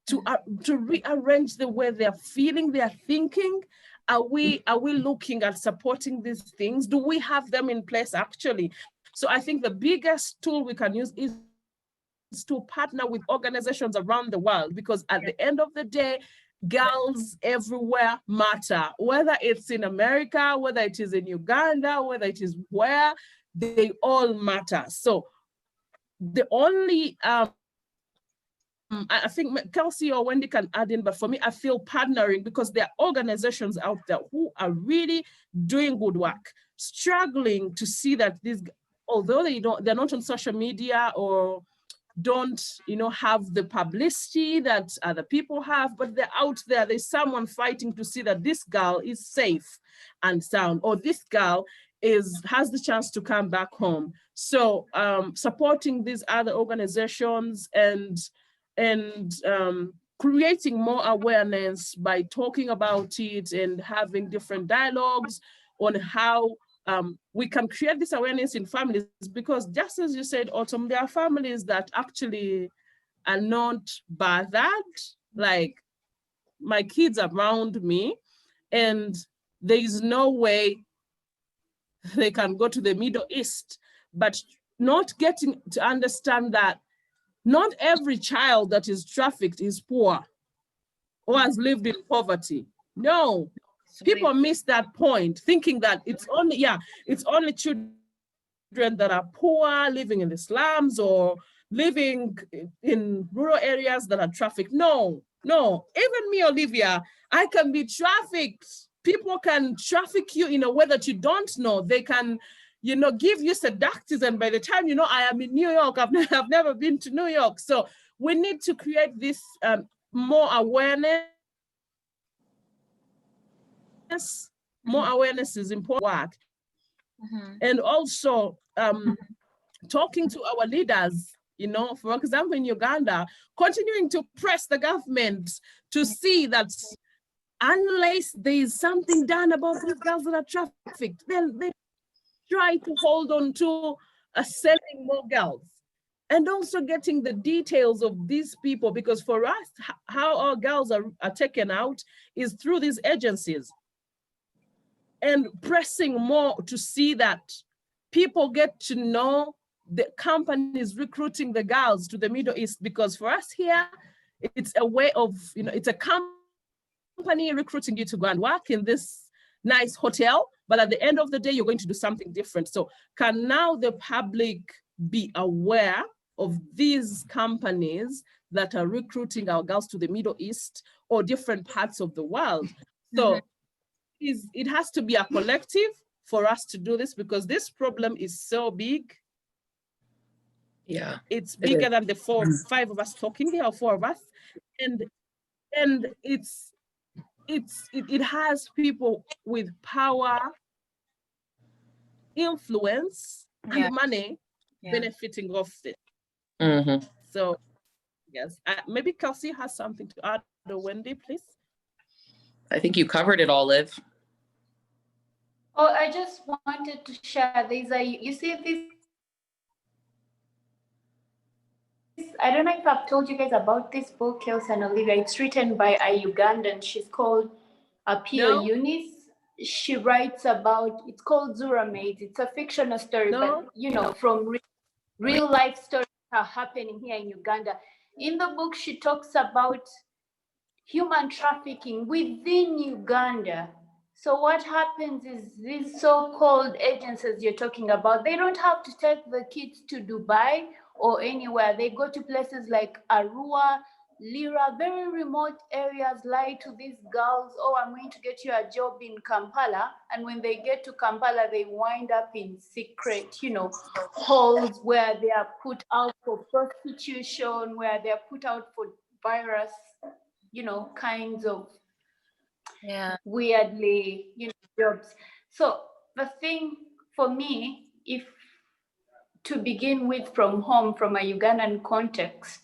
to rearrange the way they're feeling, they're thinking? Are we looking at supporting these things? Do we have them in place actually? So I think the biggest tool we can use is to partner with organizations around the world, because at the end of the day, girls everywhere matter, whether it's in America, whether it is in Uganda, whether it is where, they all matter. So the only, I think Kelsey or Wendy can add in, but for me, I feel partnering, because there are organizations out there who are really doing good work, struggling to see that these, although they're not on social media or don't have the publicity that other people have, but they're out there. There's someone fighting to see that this girl is safe and sound, or this girl has the chance to come back home. So supporting these other organizations and creating more awareness by talking about it and having different dialogues on how we can create this awareness in families, because just as you said, Autumn, there are families that actually are not bothered. Like, my kids around me, and there is no way they can go to the Middle East, but not getting to understand that not every child that is trafficked is poor or has lived in poverty. No. People miss that point, thinking that it's only children that are poor, living in the slums or living in rural areas that are trafficked. No. Even me, Olivia, I can be trafficked. People can traffic you in a way that you don't know. They can, give you seductives, and by the time I am in New York, I've never been to New York. So we need to create this more awareness. More awareness is important work. And also talking to our leaders, for example, in Uganda, continuing to press the government to see that unless there is something done about these girls that are trafficked, then they try to hold on to sending more girls. And also getting the details of these people, because for us, how our girls are taken out is through these agencies. And pressing more to see that people get to know the companies recruiting the girls to the Middle East, because for us here, it's a way of, it's a company recruiting you to go and work in this nice hotel, but at the end of the day, you're going to do something different. So can now the public be aware of these companies that are recruiting our girls to the Middle East or different parts of the world. So it has to be a collective for us to do this, because this problem is so big. Yeah. It's bigger than the 4 or 5 of us talking here, or 4 of us. And it has people with power, influence, Yeah. and money Yeah. benefiting off it. Mhm. So yes, maybe Kelsey has something to add, or Wendy, please. I think you covered it all, Liv. Oh, I just wanted to share. You see this. I don't know if I've told you guys about this book, Kelsey and Olivia. It's written by a Ugandan. She's called Pio No. Eunice. She writes about, it's called Zura Maids. It's a fictional story, No. but from real life stories are happening here in Uganda. In the book, she talks about human trafficking within Uganda. So what happens is these so-called agencies you're talking about, they don't have to take the kids to Dubai or anywhere. They go to places like Arua, Lira, very remote areas, lie to these girls, oh, I'm going to get you a job in Kampala. And when they get to Kampala, they wind up in secret, holes where they are put out for prostitution, where they're put out for virus, kinds of weirdly, jobs. So the thing for me, if to begin with from home, from a Ugandan context,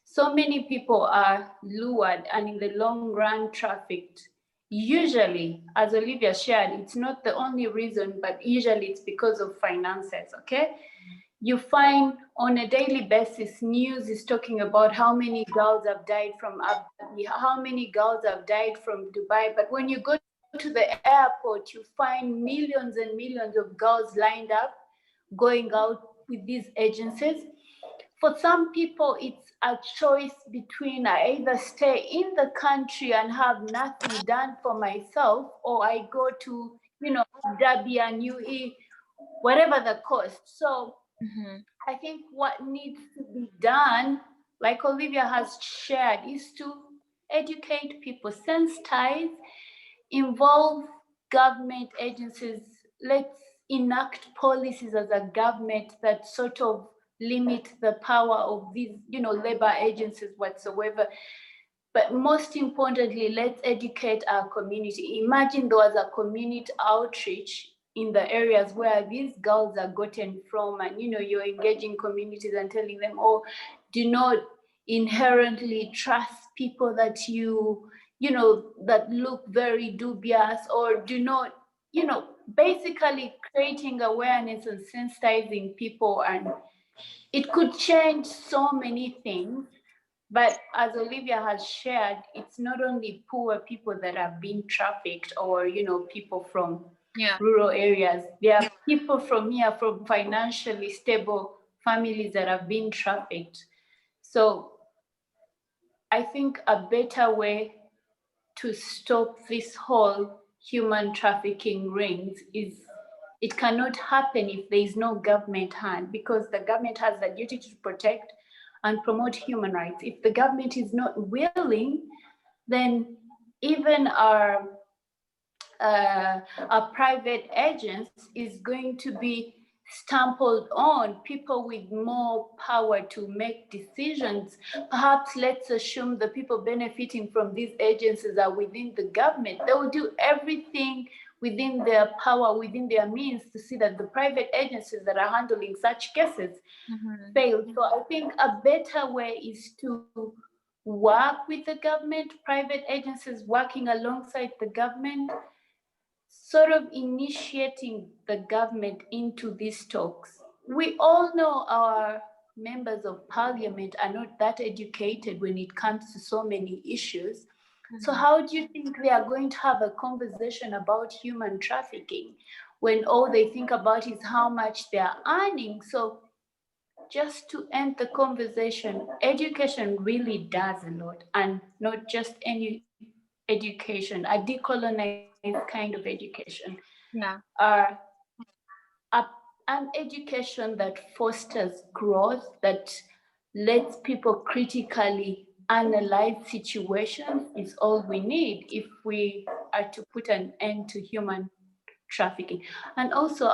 so many people are lured and in the long run trafficked. Usually, as Olivia shared, it's not the only reason, but usually it's because of finances, okay? You find on a daily basis, news is talking about how many girls have died from Abu Dhabi, how many girls have died from Dubai. But when you go to the airport, you find millions and millions of girls lined up, going out with these agencies. For some people, it's a choice between I either stay in the country and have nothing done for myself, or I go to, Abu Dhabi and UAE, whatever the cost. So I think what needs to be done, like Olivia has shared, is to educate people, sensitize, involve government agencies. Let's enact policies as a government that sort of limit the power of these, labor agencies whatsoever. But most importantly, let's educate our community. Imagine there was a community outreach in the areas where these girls are gotten from, and you're engaging communities and telling them, oh, do not inherently trust people that that look very dubious, or do not, basically creating awareness and sensitizing people. And it could change so many things. But as Olivia has shared, it's not only poor people that have been trafficked, or people from rural areas. There are people from financially stable families that have been trafficked. So I think a better way to stop this whole human trafficking rings is, it cannot happen if there is no government hand, because the government has the duty to protect and promote human rights. If the government is not willing, then even our private agents is going to be stumbled on. People with more power to make decisions. Perhaps let's assume the people benefiting from these agencies are within the government. They will do everything within their power, within their means, to see that the private agencies that are handling such cases fail. So I think a better way is to work with the government, private agencies working alongside the government, sort of initiating the government into these talks. We all know our members of parliament are not that educated when it comes to so many issues. So how do you think they are going to have a conversation about human trafficking when all they think about is how much they are earning? So just to end the conversation, education really does a lot, and not just any education, a decolonized kind of education. An education that fosters growth, that lets people critically analyze situations is all we need if we are to put an end to human trafficking. And also,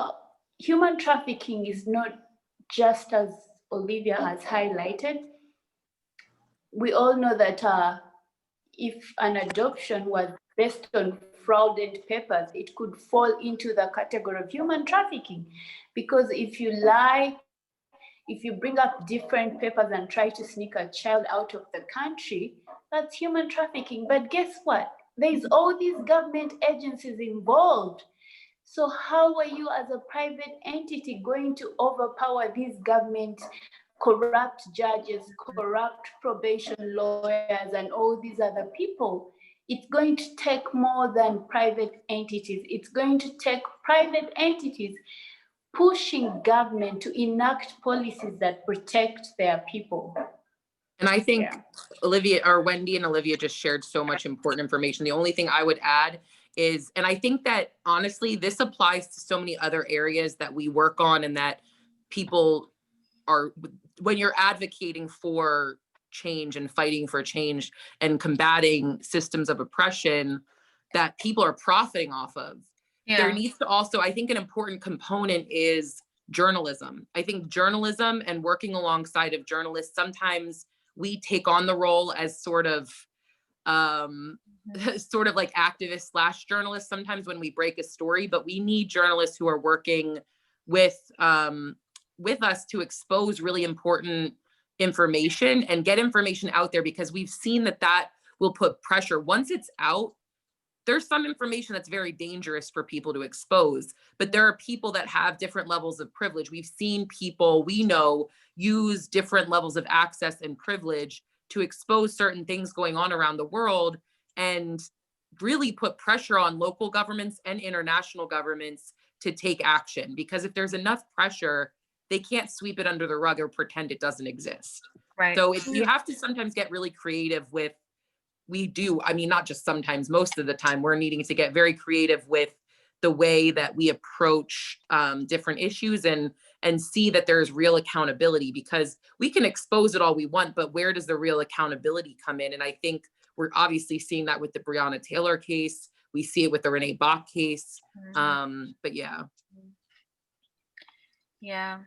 human trafficking is not just as Olivia has highlighted. We all know that if an adoption was based on fraudulent papers, it could fall into the category of human trafficking. Because if you lie, if you bring up different papers and try to sneak a child out of the country, that's human trafficking. But guess what? There's all these government agencies involved. So how are you as a private entity going to overpower these government corrupt judges, corrupt probation lawyers, and all these other people? It's going to take more than private entities. It's going to take private entities pushing government to enact policies that protect their people. And I think Yeah. Olivia, or Wendy and Olivia just shared so much important information. The only thing I would add is, and I think that honestly, this applies to so many other areas that we work on, and that people are, when you're advocating for change and fighting for change and combating systems of oppression that people are profiting off of, there Yeah. needs to also, I think an important component is journalism. I think journalism and working alongside of journalists, sometimes we take on the role as sort of sort of like activists slash journalists sometimes when we break a story, but we need journalists who are working with us to expose really important information and get information out there, because we've seen that that will put pressure. Once it's out, there's some information that's very dangerous for people to expose, but there are people that have different levels of privilege. We've seen people we know use different levels of access and privilege to expose certain things going on around the world and really put pressure on local governments and international governments to take action. Because if there's enough pressure, they can't sweep it under the rug or pretend it doesn't exist. Right. So you have to sometimes get really creative with, I mean, not just sometimes, most of the time, we're needing to get very creative with the way that we approach different issues and see that there's real accountability, because we can expose it all we want, but where does the real accountability come in? And I think we're obviously seeing that with the Breonna Taylor case. We see it with the Renee Bach case. But yeah. Yeah.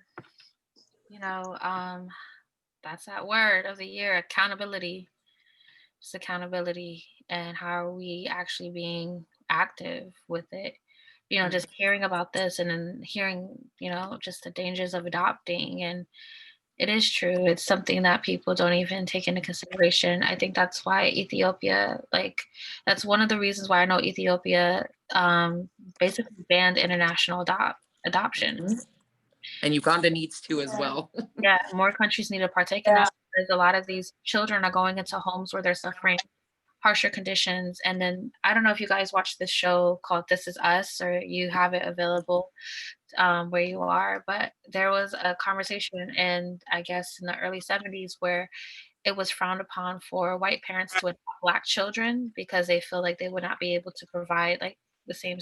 That's that word of the year, accountability. Just accountability, and how are we actually being active with it? Just hearing about this and then hearing, just the dangers of adopting. And it is true. It's something that people don't even take into consideration. I think that's why Ethiopia, that's one of the reasons why I know Ethiopia basically banned international adoption. And Uganda needs to as well. Yeah, more countries need to partake in that, because a lot of these children are going into homes where they're suffering harsher conditions. And then I don't know if you guys watch this show called This Is Us, or you have it available where you are, but there was a conversation in, I guess, in the early 70s where it was frowned upon for white parents to adopt Black children because they feel like they would not be able to provide like the same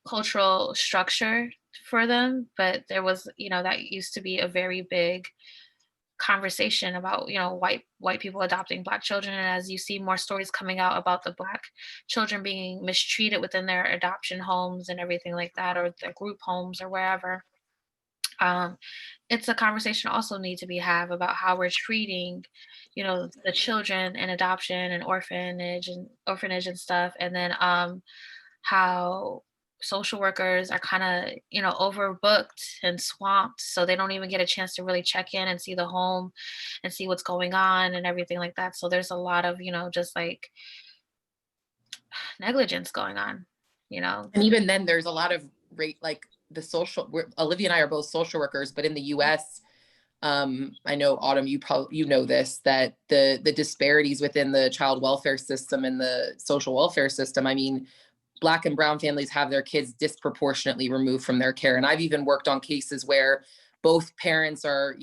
cultural structure for them. But there was, that used to be a very big conversation about, white people adopting Black children. And as you see more stories coming out about the Black children being mistreated within their adoption homes and everything like that, or their group homes or wherever, it's a conversation also need to be have about how we're treating, the children in adoption and orphanage and stuff. And then how social workers are kind of, overbooked and swamped, so they don't even get a chance to really check in and see the home and see what's going on and everything like that. So there's a lot of, just like negligence going on, And even then there's a lot of like the Olivia and I are both social workers, but in the US, I know Autumn, you know this, that the disparities within the child welfare system and the social welfare system, I mean, Black and brown families have their kids disproportionately removed from their care. And I've even worked on cases where both parents are,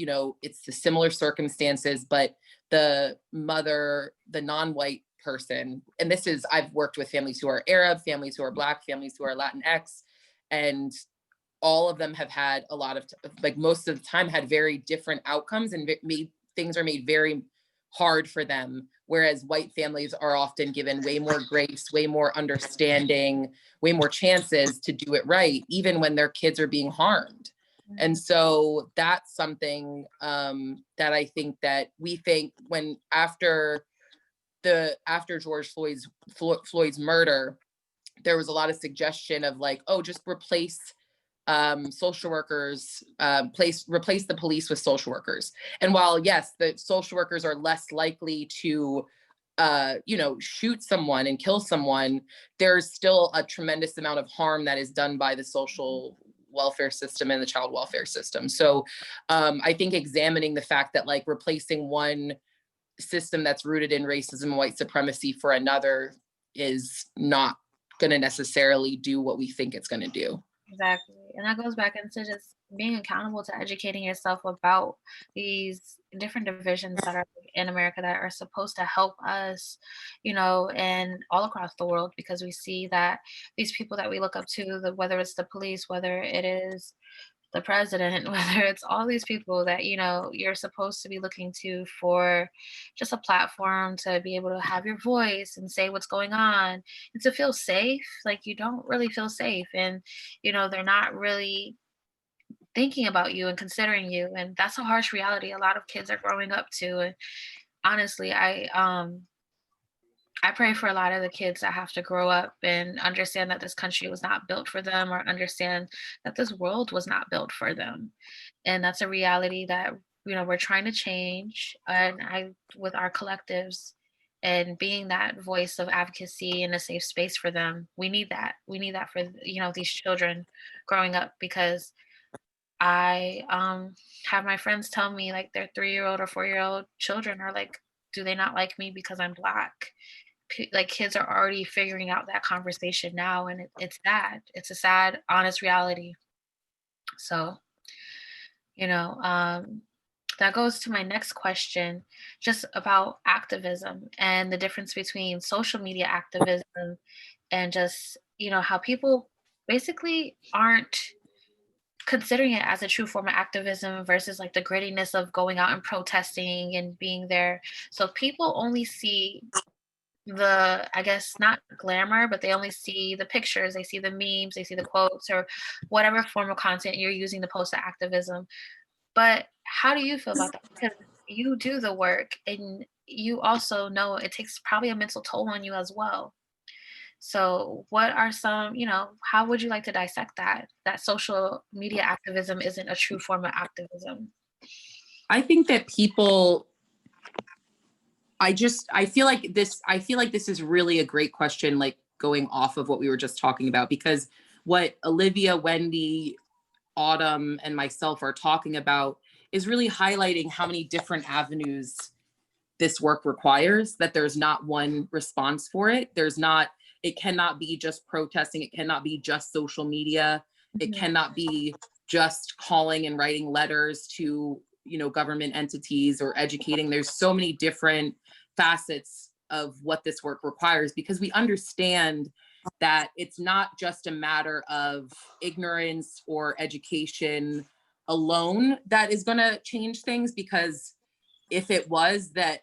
it's the similar circumstances, but the mother, the non-white person, and I've worked with families who are Arab, families who are Black, families who are Latinx, and all of them have had a lot of, like most of the time had very different outcomes and things are made very hard for them. Whereas white families are often given way more grace, way more understanding, way more chances to do it right, even when their kids are being harmed. And so that's something that I think that we think when after George Floyd's murder, there was a lot of suggestion of like, oh, just replace social workers, replace the police with social workers. And while yes, the social workers are less likely to shoot someone and kill someone, there's still a tremendous amount of harm that is done by the social welfare system and the child welfare system. So I think examining the fact that like replacing one system that's rooted in racism and white supremacy for another is not going to necessarily do what we think it's going to do. Exactly. And that goes back into just being accountable to educating yourself about these different divisions that are in America that are supposed to help us, and all across the world, because we see that these people that we look up to, whether it's the police, whether it is the president, whether it's all these people that, you're supposed to be looking to for just a platform to be able to have your voice and say what's going on and to feel safe. Like you don't really feel safe. And, they're not really thinking about you and considering you. And that's a harsh reality a lot of kids are growing up to. And honestly, I pray for a lot of the kids that have to grow up and understand that this country was not built for them, or understand that this world was not built for them. And that's a reality that, we're trying to change. And with our collectives and being that voice of advocacy and a safe space for them, we need that. We need that for, these children growing up, because I have my friends tell me like their 3-year-old or 4-year-old children are like, do they not like me because I'm Black? Like kids are already figuring out that conversation now, and it's sad. It's a sad, honest reality. So, that goes to my next question, just about activism and the difference between social media activism and just, how people basically aren't considering it as a true form of activism versus like the grittiness of going out and protesting and being there. So people only see I guess not glamour, but they only see the pictures, they see the memes, they see the quotes, or whatever form of content you're using to post to activism. But how do you feel about that? Because you do the work and you also know it takes probably a mental toll on you as well. So what are some, how would you like to dissect that social media activism isn't a true form of activism? I think that I feel like this is really a great question, like going off of what we were just talking about, because what Olivia, Wendy, Autumn, and myself are talking about is really highlighting how many different avenues this work requires, that there's not one response for it. It cannot be just protesting. It cannot be just social media. It cannot be just calling and writing letters to, government entities or educating. There's so many different facets of what this work requires, because we understand that it's not just a matter of ignorance or education alone that is going to change things, because if it was, that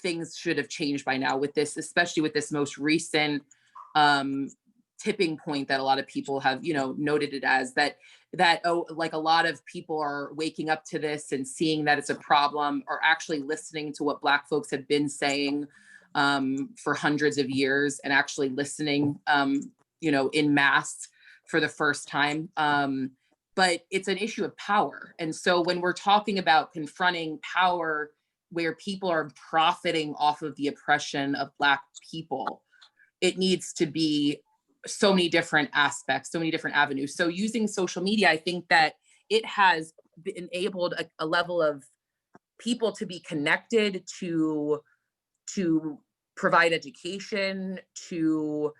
things should have changed by now with this, especially with this most recent tipping point that a lot of people have, noted it as that, like a lot of people are waking up to this and seeing that it's a problem, or actually listening to what Black folks have been saying for hundreds of years, and actually listening, in mass for the first time. But it's an issue of power. And so when we're talking about confronting power where people are profiting off of the oppression of Black people, it needs to be so many different aspects, so many different avenues. So using social media, I think that it has enabled a level of people to be connected, to provide education, to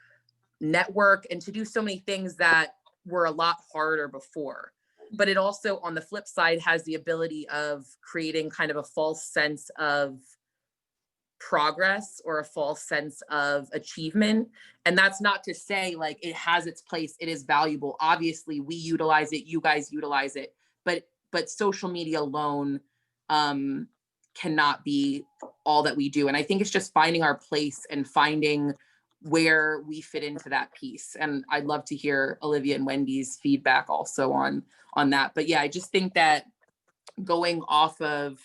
network, and to do so many things that were a lot harder before. But it also, on the flip side, has the ability of creating kind of a false sense of progress or a false sense of achievement. And that's not to say like it has its place, it is valuable. Obviously, we utilize it, you guys utilize it, but social media alone cannot be all that we do. And I think it's just finding our place and finding where we fit into that piece. And I'd love to hear Olivia and Wendy's feedback also on that. But yeah, I just think that going off of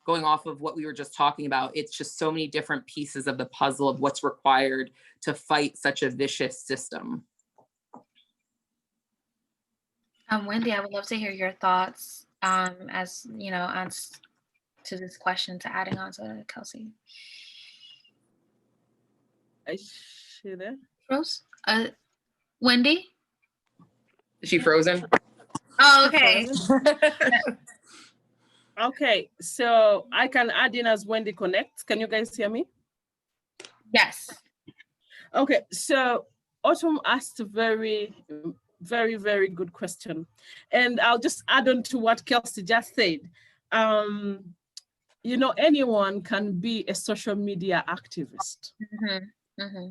what we were just talking about, it's just so many different pieces of the puzzle of what's required to fight such a vicious system. Wendy, I would love to hear your thoughts as you know, to this question, to adding on to Kelsey. Is she there? Rose? Wendy? Is she frozen? Oh, okay. Okay, so I can add in as Wendy connects. Can you guys hear me? Yes. Okay, so Autumn asked a very, very good question. And I'll just add on to what Kelsey just said. You know, anyone can be a social media activist. Mm-hmm. Mm-hmm.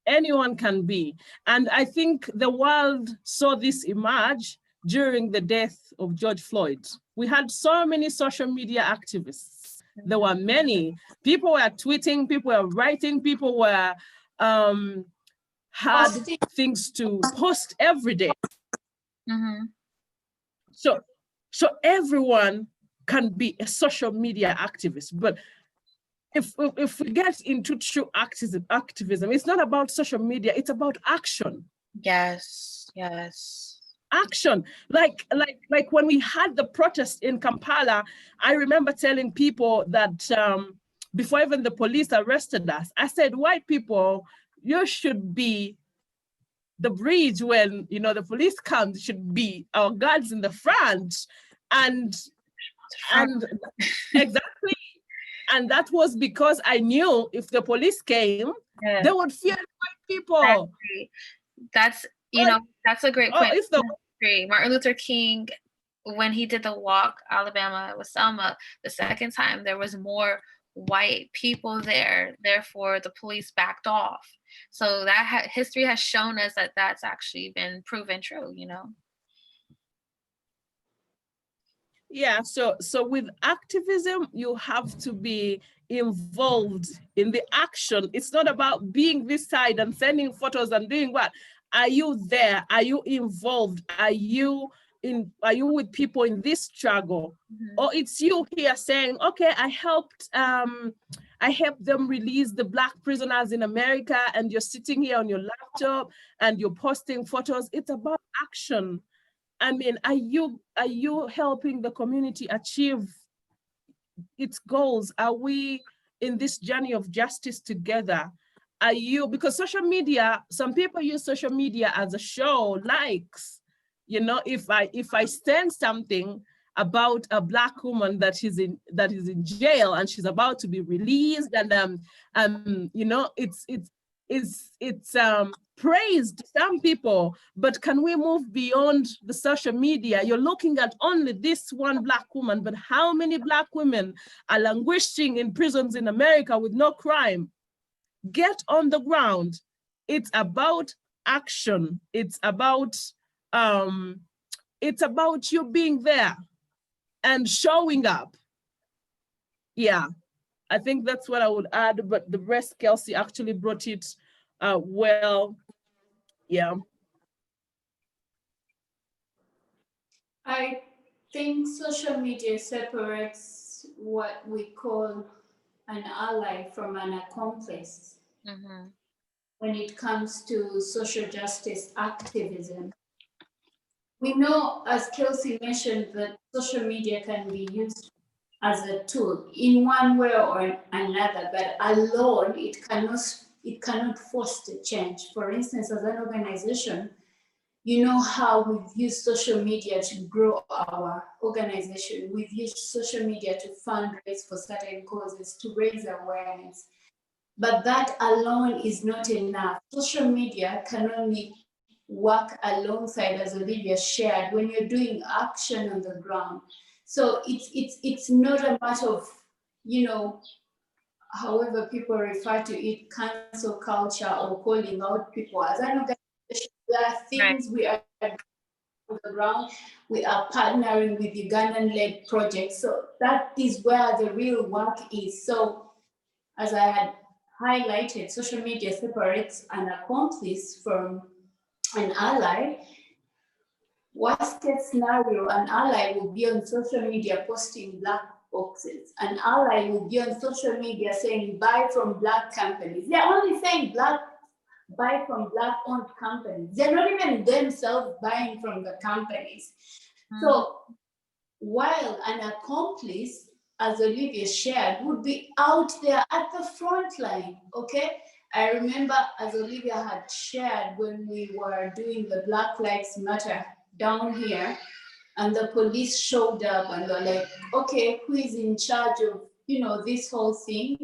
Anyone can be. And I think the world saw this emerge during the death of George Floyd. We had so many social media activists. There were many. People were tweeting, people were writing, people were had things to post every day. Mm-hmm. So everyone can be a social media activist. But if we get into true activism, it's not about social media, it's about action. Yes, yes. Action. Like when we had the protest in Kampala, I remember telling people that before even the police arrested us, I said, white people, you should be the bridge when, you know, the police comes, should be our guards in the front. And exactly. And that was because I knew if the police came, they would fear white people. Exactly. That's, you know, that's a great point. Martin Luther King, when he did the walk, Alabama with Selma, the second time, there was more white people there. Therefore, the police backed off. So that history has shown us that that's actually been proven true, you know? Yeah, so with activism, you have to be involved in the action. It's not about being this side and sending photos and doing what. Are you there? Are you involved? Are you with people in this struggle? Mm-hmm. Or it's you here saying, okay, I helped them release the Black prisoners in America, and you're sitting here on your laptop and you're posting photos. It's about action. I mean, are you helping the community achieve its goals? Are we in this journey of justice together? Are you, because social media, some people use social media as a show, likes. You know, if I send something about a Black woman that is in jail and she's about to be released, and you know, it's praised some people, but can we move beyond the social media? You're looking at only this one Black woman, but how many Black women are languishing in prisons in America with no crime? Get on the ground. It's about action. It's about you being there and showing up. Yeah, I think that's what I would add, but the rest, Kelsey actually brought it well. Yeah. I think social media separates what we call an ally from an accomplice. Mm-hmm. When it comes to social justice activism. We know, as Kelsey mentioned, that social media can be used as a tool in one way or another, but alone it cannot foster change. For instance, as an organization, you know how we've used social media to grow our organization. We've used social media to fundraise for certain causes, to raise awareness. But that alone is not enough. Social media can only work alongside, as Olivia shared, when you're doing action on the ground. So it's not a matter of, you know, however people refer to it, cancel culture or calling out people. As an organization, there are things we are on the ground. We are partnering with Ugandan-led projects. So that is where the real work is. So as I had highlighted, social media separates an accomplice from an ally. Worst case scenario, an ally will be on social media posting black boxes. An ally will be on social media saying buy from black companies. They're only saying buy from black owned companies. They're not even themselves buying from the companies. So while an accomplice, as Olivia shared, would be out there at the front line, okay? I remember, as Olivia had shared, when we were doing the Black Lives Matter down here, and the police showed up and they're like, okay, who is in charge of, this whole thing?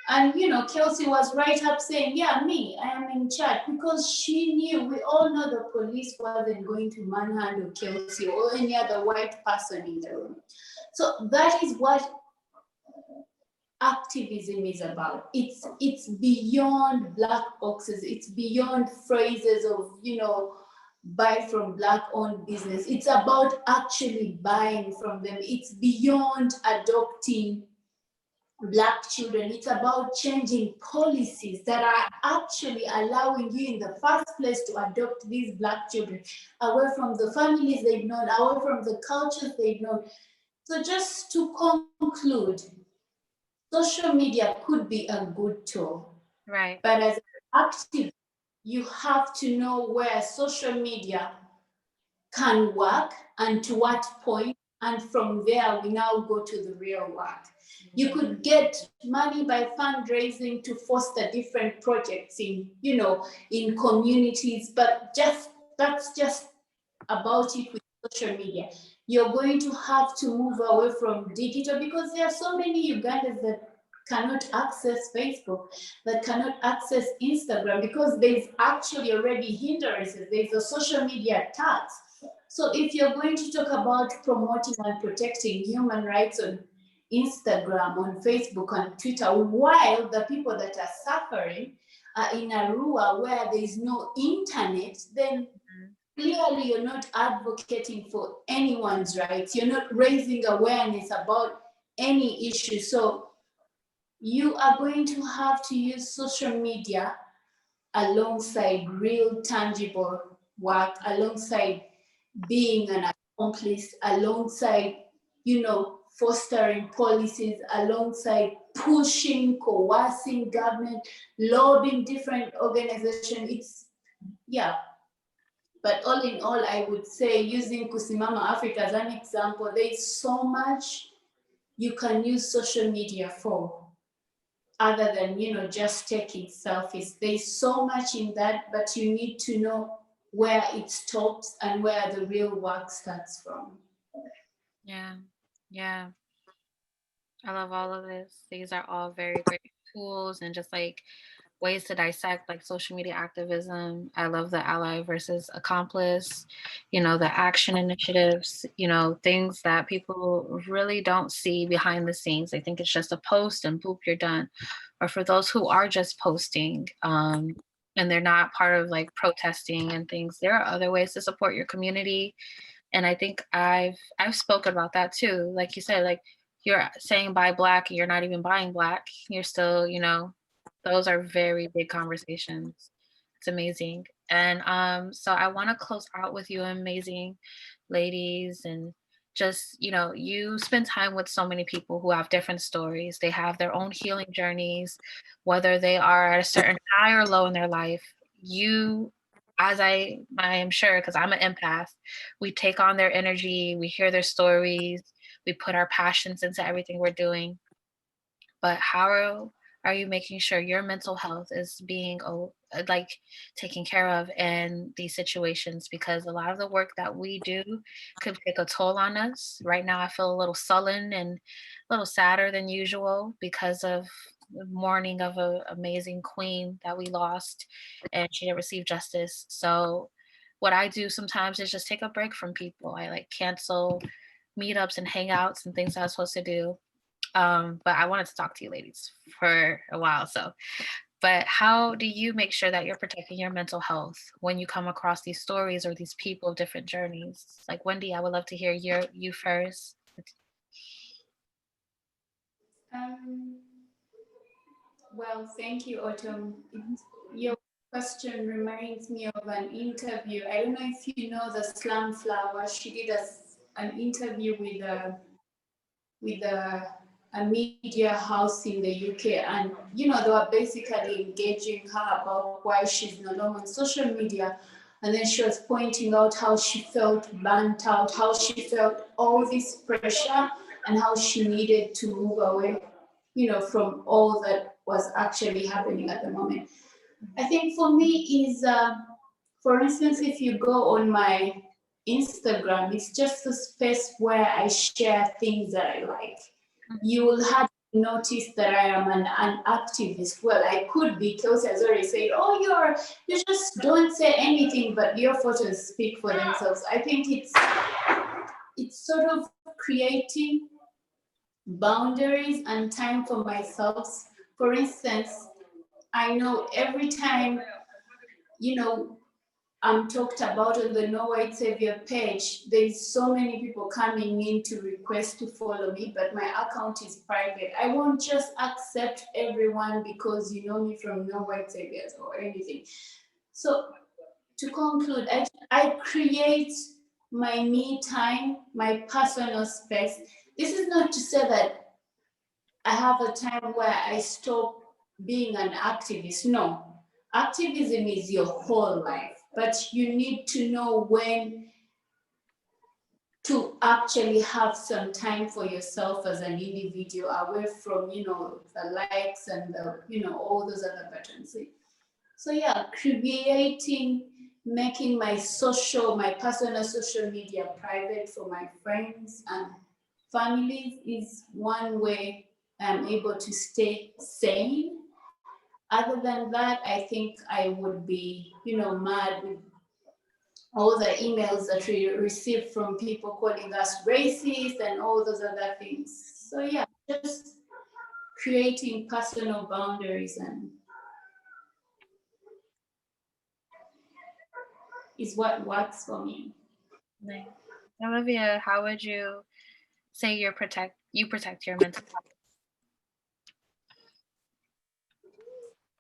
And, Kelsey was right up saying, yeah, me, I am in charge, because she knew, we all know the police wasn't going to manhandle Kelsey or any other white person in the room. So that is what activism is about. It's beyond black boxes. It's beyond phrases of, buy from black owned business. It's about actually buying from them. It's beyond adopting black children. It's about changing policies that are actually allowing you in the first place to adopt these black children away from the families they've known, away from the cultures they've known. So just to conclude, social media could be a good tool. Right. But as an activist, you have to know where social media can work and to what point, and from there we now go to the real work. You could get money by fundraising to foster different projects in communities, but that's just about it with social media. You're going to have to move away from digital, because there are so many Ugandans that cannot access Facebook, that cannot access Instagram, because there's actually already hindrances. There's a social media tax. So if you're going to talk about promoting and protecting human rights on Instagram, on Facebook, on Twitter, while the people that are suffering are in Arua where there is no internet, then clearly you're not advocating for anyone's rights. You're not raising awareness about any issue. So you are going to have to use social media alongside real tangible work, alongside being an accomplice, alongside, fostering policies, alongside pushing, coercing government, lobbying different organizations. But all in all, I would say, using Kusimama Africa as an example, there's so much you can use social media for, other than, just taking selfies. There's so much in that, but you need to know where it stops and where the real work starts from. Yeah. I love all of this. These are all very great tools and just like ways to dissect like social media activism. I love the ally versus accomplice, the action initiatives, things that people really don't see behind the scenes. They think it's just a post and boop, you're done. Or for those who are just posting, and they're not part of like protesting and things, there are other ways to support your community. And I think I've spoken about that too. Like you said, like you're saying buy black, you're not even buying black. You're still, those are very big conversations. It's amazing. And so I want to close out with you amazing ladies, and just, you spend time with so many people who have different stories. They have their own healing journeys, whether they are at a certain high or low in their life. You, as I am sure, because I'm an empath, we take on their energy, we hear their stories, we put our passions into everything we're doing. But how are you making sure your mental health is being like taken care of in these situations? Because a lot of the work that we do could take a toll on us. Right now I feel a little sullen and a little sadder than usual because of the mourning of an amazing queen that we lost, and she didn't receive justice. So what I do sometimes is just take a break from people. I like cancel meetups and hangouts and things I was supposed to do. But I wanted to talk to you ladies for a while. But how do you make sure that you're protecting your mental health when you come across these stories or these people of different journeys? Like Wendy, I would love to hear you first. Well, thank you, Autumn. Your question reminds me of an interview. I don't know if you know the Slum Flower. She did an interview with a media house in the UK, and they were basically engaging her about why she's no longer on social media. And then she was pointing out how she felt burnt out, how she felt all this pressure, and how she needed to move away, from all that was actually happening at the moment. I think for me is, for instance, if you go on my Instagram, it's just a space where I share things that I like. You will have noticed that I am an activist. Well, I could be. Kelsey has already said, "Oh, you just don't say anything, but your photos speak for themselves." I think it's sort of creating boundaries and time for myself. For instance, I know every time, I'm talked about on the No White Savior page, there's so many people coming in to request to follow me, but my account is private. I won't just accept everyone because you know me from No White Saviors or anything. So to conclude, I create my me time, my personal space. This is not to say that I have a time where I stop being an activist. No, activism is your whole life, but you need to know when to actually have some time for yourself as an individual, away from, the likes and all those other buttons. So yeah, making my personal social media private for my friends and families is one way I'm able to stay sane. Other than that, I think I would be, mad with all the emails that we receive from people calling us racist and all those other things. So yeah, just creating personal boundaries is what works for me. Nice. Olivia, how would you say you protect your mental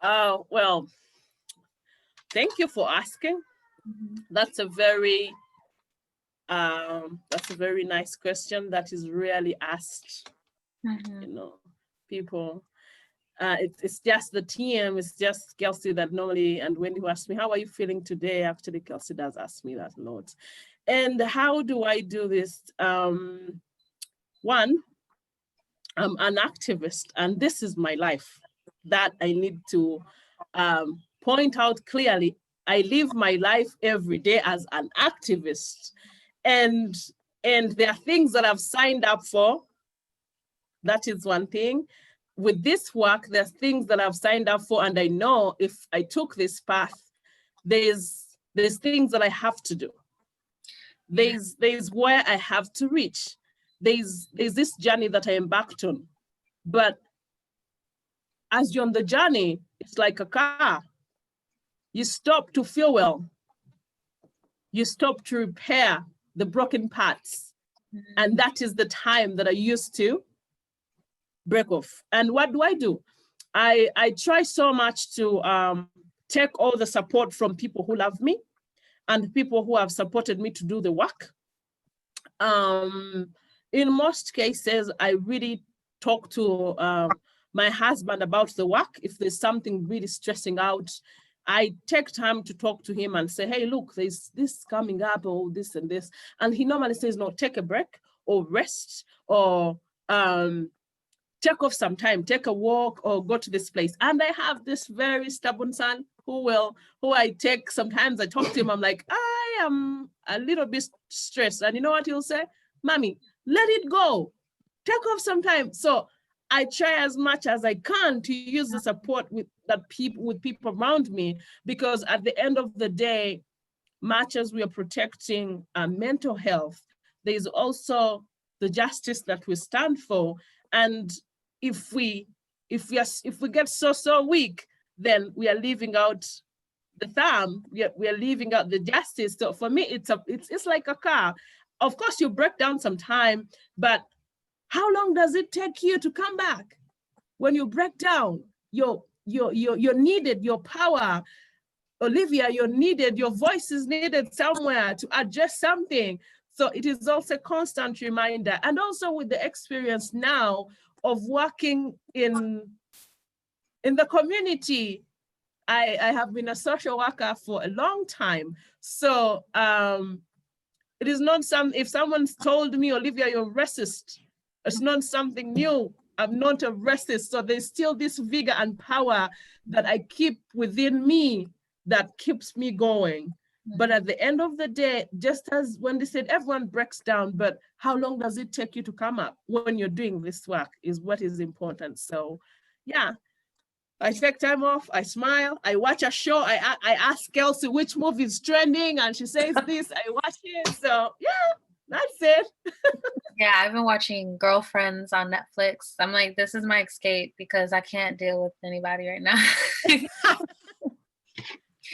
health? Well, thank you for asking. That's a very nice question that is rarely asked. People. It's just the TM, it's just Kelsey that normally, and Wendy who asks me, how are you feeling today? Actually, Kelsey does ask me that a lot. And how do I do this? One, I'm an activist, and this is my life that I need to point out clearly. I live my life every day as an activist, and there are things that I've signed up for. That is one thing. With this work, there's things that I've signed up for, and I know if I took this path, there's things that I have to do. There's where I have to reach. There's this journey that I embarked on. But as you're on the journey, it's like a car. You stop to fuel. You stop to repair the broken parts. And that is the time that I used to break off. And what do? I try so much to take all the support from people who love me and people who have supported me to do the work. In most cases, I really talk to my husband about the work. If there's something really stressing out, I take time to talk to him and say, hey, look, there's this coming up, or this and this. And he normally says, no, take a break or rest or take off some time, take a walk or go to this place. And I have this very stubborn son who I take, sometimes I talk to him, I'm like, I am a little bit stressed. And you know what he'll say? Mommy, let it go, take off some time. So I try as much as I can to use the support with people around me, because at the end of the day, much as we are protecting mental health, there is also the justice that we stand for. And if we get so weak, then we are leaving out the thumb. We are leaving out the justice. So for me, it's like a car. Of course, you break down some time, but how long does it take you to come back? When you break down, you're needed, your power. Olivia, you're needed, your voice is needed somewhere to adjust something. So it is also a constant reminder. And also with the experience now of working in the community, I have been a social worker for a long time. So it is not if someone's told me, Olivia, you're racist, it's not something new. I'm not a racist. So there's still this vigor and power that I keep within me that keeps me going. But at the end of the day, just as Wendy said, everyone breaks down, but how long does it take you to come up when you're doing this work is what is important. So yeah, I take time off, I smile, I watch a show, I ask Kelsey which movie is trending, and she says this, I watch it. So yeah, that's it. Yeah, I've been watching Girlfriends on Netflix. I'm like, this is my escape because I can't deal with anybody right now.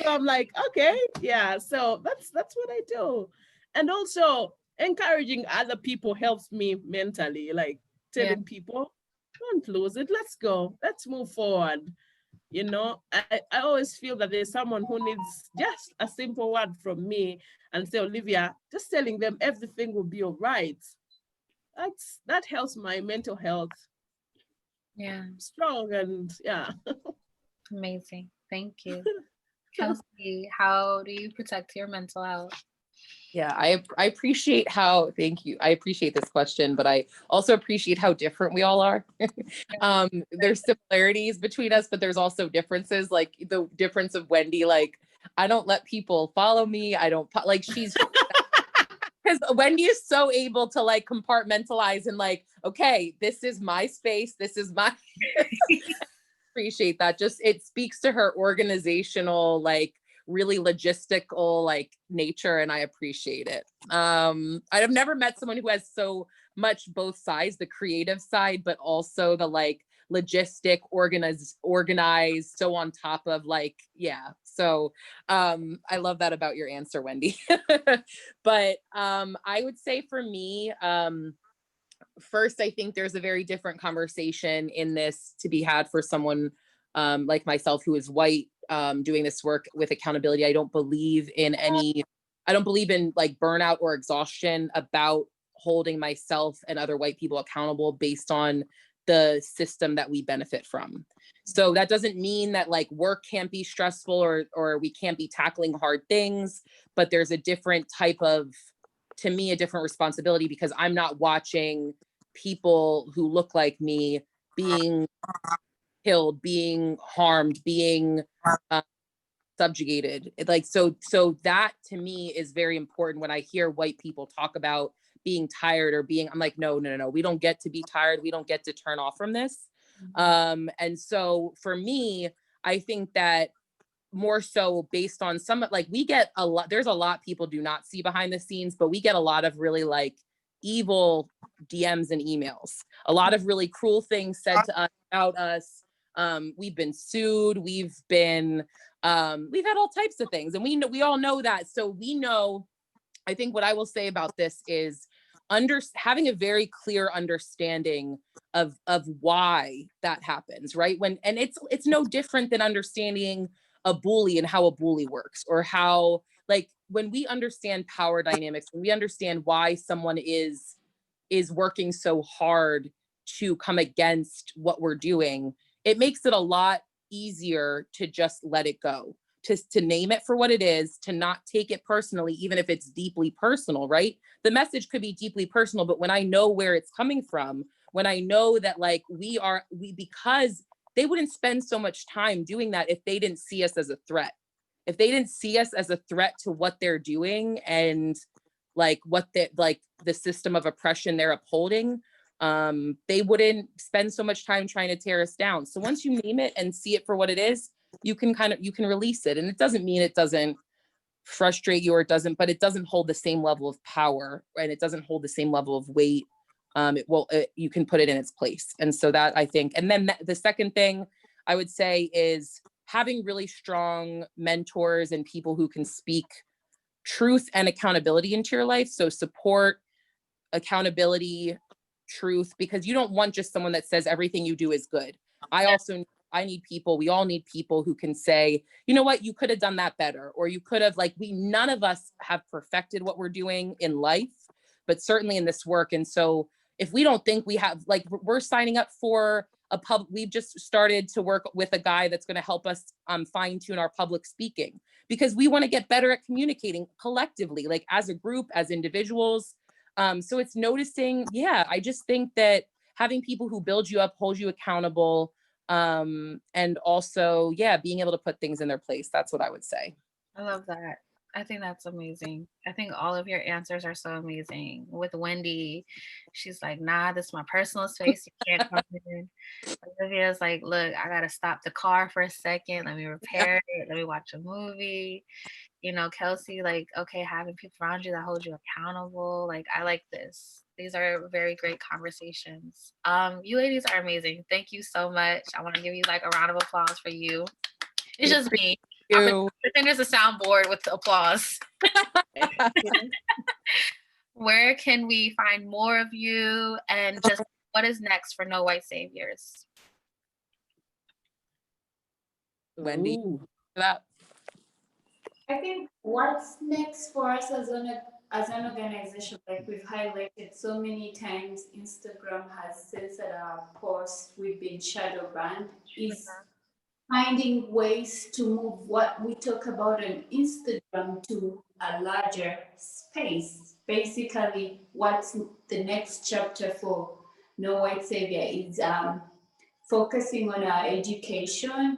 So I'm like, okay, yeah. So that's what I do. And also encouraging other people helps me mentally, like telling people, don't lose it. Let's go. Let's move forward. You know, I always feel that there's someone who needs just a simple word from me and say, Olivia, just telling them everything will be all right. That helps my mental health. Yeah. Strong and yeah. Amazing. Thank you. Kelsey, how do you protect your mental health? Yeah, I appreciate how, thank you. I appreciate this question, but I also appreciate how different we all are. There's similarities between us, but there's also differences, like the difference of Wendy, like, I don't let people follow me. I don't, like, she's, because Wendy is so able to like compartmentalize and like, okay, this is my space. This is my, appreciate that. Just, it speaks to her organizational, like, really logistical like nature, and I appreciate it. I've never met someone who has so much both sides, the creative side, but also the like logistic, organized, so on top of like, yeah. So I love that about your answer, Wendy. But I would say for me, first, I think there's a very different conversation in this to be had for someone like myself who is white, doing this work with accountability. I don't believe in like burnout or exhaustion about holding myself and other white people accountable based on the system that we benefit from. So that doesn't mean that like work can't be stressful or we can't be tackling hard things, but there's a different type of, to me, a different responsibility, because I'm not watching people who look like me being killed, being harmed, being subjugated. Like, so that to me is very important. When I hear white people talk about being tired or being, I'm like, no, we don't get to be tired. We don't get to turn off from this. And so for me, I think that more so based on some, like, we get a lot, there's a lot people do not see behind the scenes, but we get a lot of really like evil DMs and emails, a lot of really cruel things said to us about us. We've been sued, we've had all types of things, and we all know that. So we know, I think what I will say about this is having a very clear understanding of why that happens, right? And it's no different than understanding a bully and how a bully works, or how, like, when we understand power dynamics, when we understand why someone is working so hard to come against what we're doing, it makes it a lot easier to just let it go, to name it for what it is, to not take it personally, even if it's deeply personal, right? The message could be deeply personal, but when I know where it's coming from, when I know that like because they wouldn't spend so much time doing that if they didn't see us as a threat. If they didn't see us as a threat to what they're doing and like the system of oppression they're upholding, they wouldn't spend so much time trying to tear us down. So once you name it and see it for what it is, you can release it. And it doesn't mean it doesn't frustrate you, but it doesn't hold the same level of power, and it doesn't hold the same level of weight you can put it in its place. And so that, I think, and then the second thing I would say is having really strong mentors and people who can speak truth and accountability into your life. So support, accountability, truth, because you don't want just someone that says everything you do is good. I need people, we all need people who can say, you know what, you could have done that better, or you could have, like, none of us have perfected what we're doing in life, but certainly in this work. And so if we don't think we have, like, we're signing up for we've just started to work with a guy that's going to help us fine tune our public speaking, because we want to get better at communicating collectively, like as a group, as individuals. So it's noticing, I just think that having people who build you up, hold you accountable, and also, being able to put things in their place. That's what I would say. I love that. I think that's amazing. I think all of your answers are so amazing. With Wendy, she's like, nah, this is my personal space. You can't come in. Olivia's like, look, I gotta stop the car for a second. Let me repair it. Let me watch a movie. You know, Kelsey, like, okay, having people around you that hold you accountable. Like, I like this. These are very great conversations. You ladies are amazing. Thank you so much. I want to give you like a round of applause for you. It's just me. I think there's a soundboard with the applause. Where can we find more of you, and just what is next for No White Saviors? Wendy, Ooh. that. I think what's next for us as an organization, like we've highlighted so many times, Instagram has censored our posts, we've been shadow banned, is finding ways to move what we talk about on Instagram to a larger space. Basically, what's the next chapter for No White Savior is focusing on our education.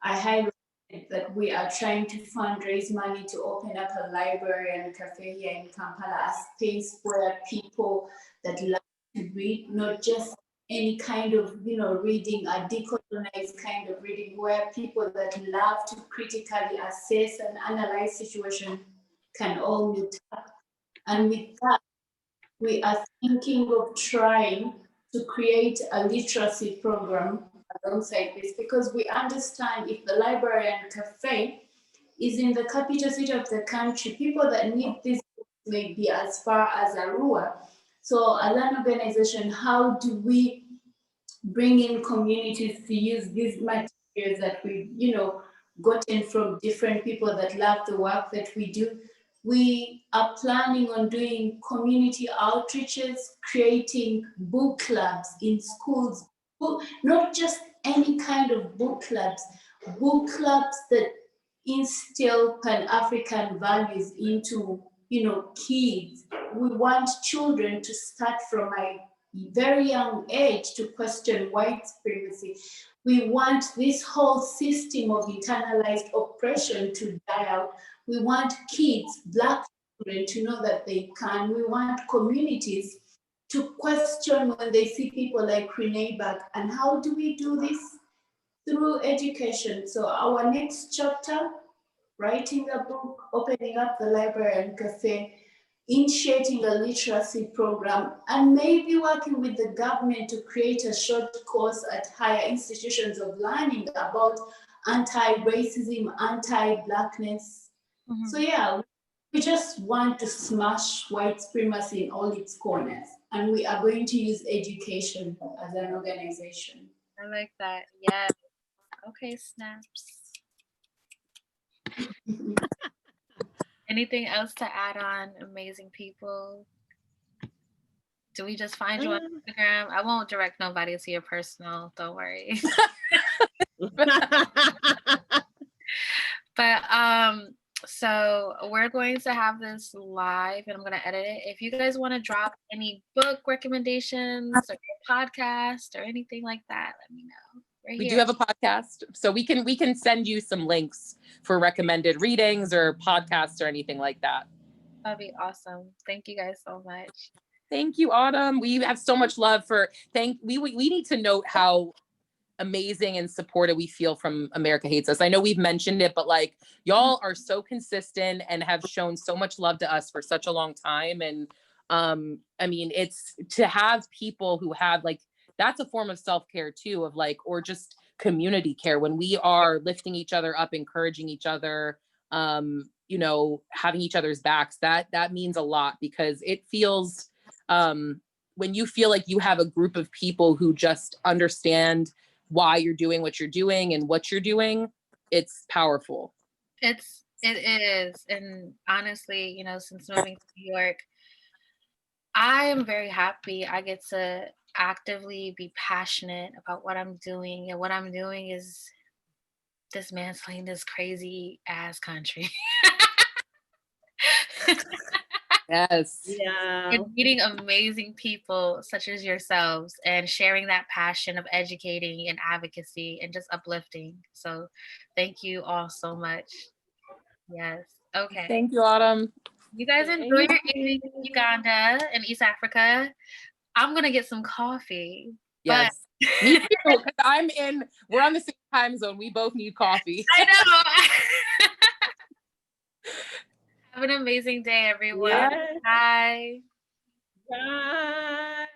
I highlighted that we are trying to fundraise money to open up a library and cafe here in Kampala, a space where people that love to read, not just any kind of, reading, a decolonized kind of reading, where people that love to critically assess and analyze situation can all meet up. And with that, we are thinking of trying to create a literacy program alongside this, because we understand if the library and cafe is in the capital city of the country, people that need this may be as far as Arua. So as an organization, how do we bring in communities to use these materials that we've, gotten from different people that love the work that we do? We are planning on doing community outreaches, creating book clubs in schools, not just any kind of book clubs that instill Pan-African values into, kids. We want children to start from a very young age to question white supremacy. We want this whole system of internalized oppression to die out. We want kids, Black children, to know that they can. We want communities to question when they see people like Renee Bach. And how do we do this? Through education. So our next chapter, writing a book, opening up the library and cafe, initiating a literacy program, and maybe working with the government to create a short course at higher institutions of learning about anti-racism, anti-Blackness. So we just want to smash white supremacy in all its corners, and we are going to use education as an organization. I like that. Yes. Okay, snaps. Anything else to add on, amazing people? Do we just find you on Instagram? I won't direct nobody to your personal, don't worry. But so we're going to have this live and I'm going to edit it. If you guys want to drop any book recommendations or podcast or anything like that, let me know. We do have a podcast, so we can send you some links for recommended readings or podcasts or anything like that. That'd be awesome. Thank you guys so much. Thank you, Autumn. We have so much love for we need to note how amazing and supported we feel from America Hates Us. I know we've mentioned it, but like y'all are so consistent and have shown so much love to us for such a long time. And I mean, it's to have people who have like, that's a form of self-care too, of like, or just community care when we are lifting each other up, encouraging each other, you know, having each other's backs, that means a lot because it feels, when you feel like you have a group of people who just understand why you're doing what you're doing and what you're doing, it's powerful. It is. And honestly, you know, since moving to New York, I am very happy I get to actively be passionate about what I'm doing. And what I'm doing is dismantling this crazy ass country. Yes. Yeah. And meeting amazing people such as yourselves and sharing that passion of educating and advocacy and just uplifting. So thank you all so much. Yes. Okay. Thank you, Autumn. You guys enjoy Thank your evening in Uganda and East Africa. I'm gonna get some coffee. But Yes. Me too, because we're on the same time zone. We both need coffee. I know. Have an amazing day, everyone. Yeah. Bye. Bye.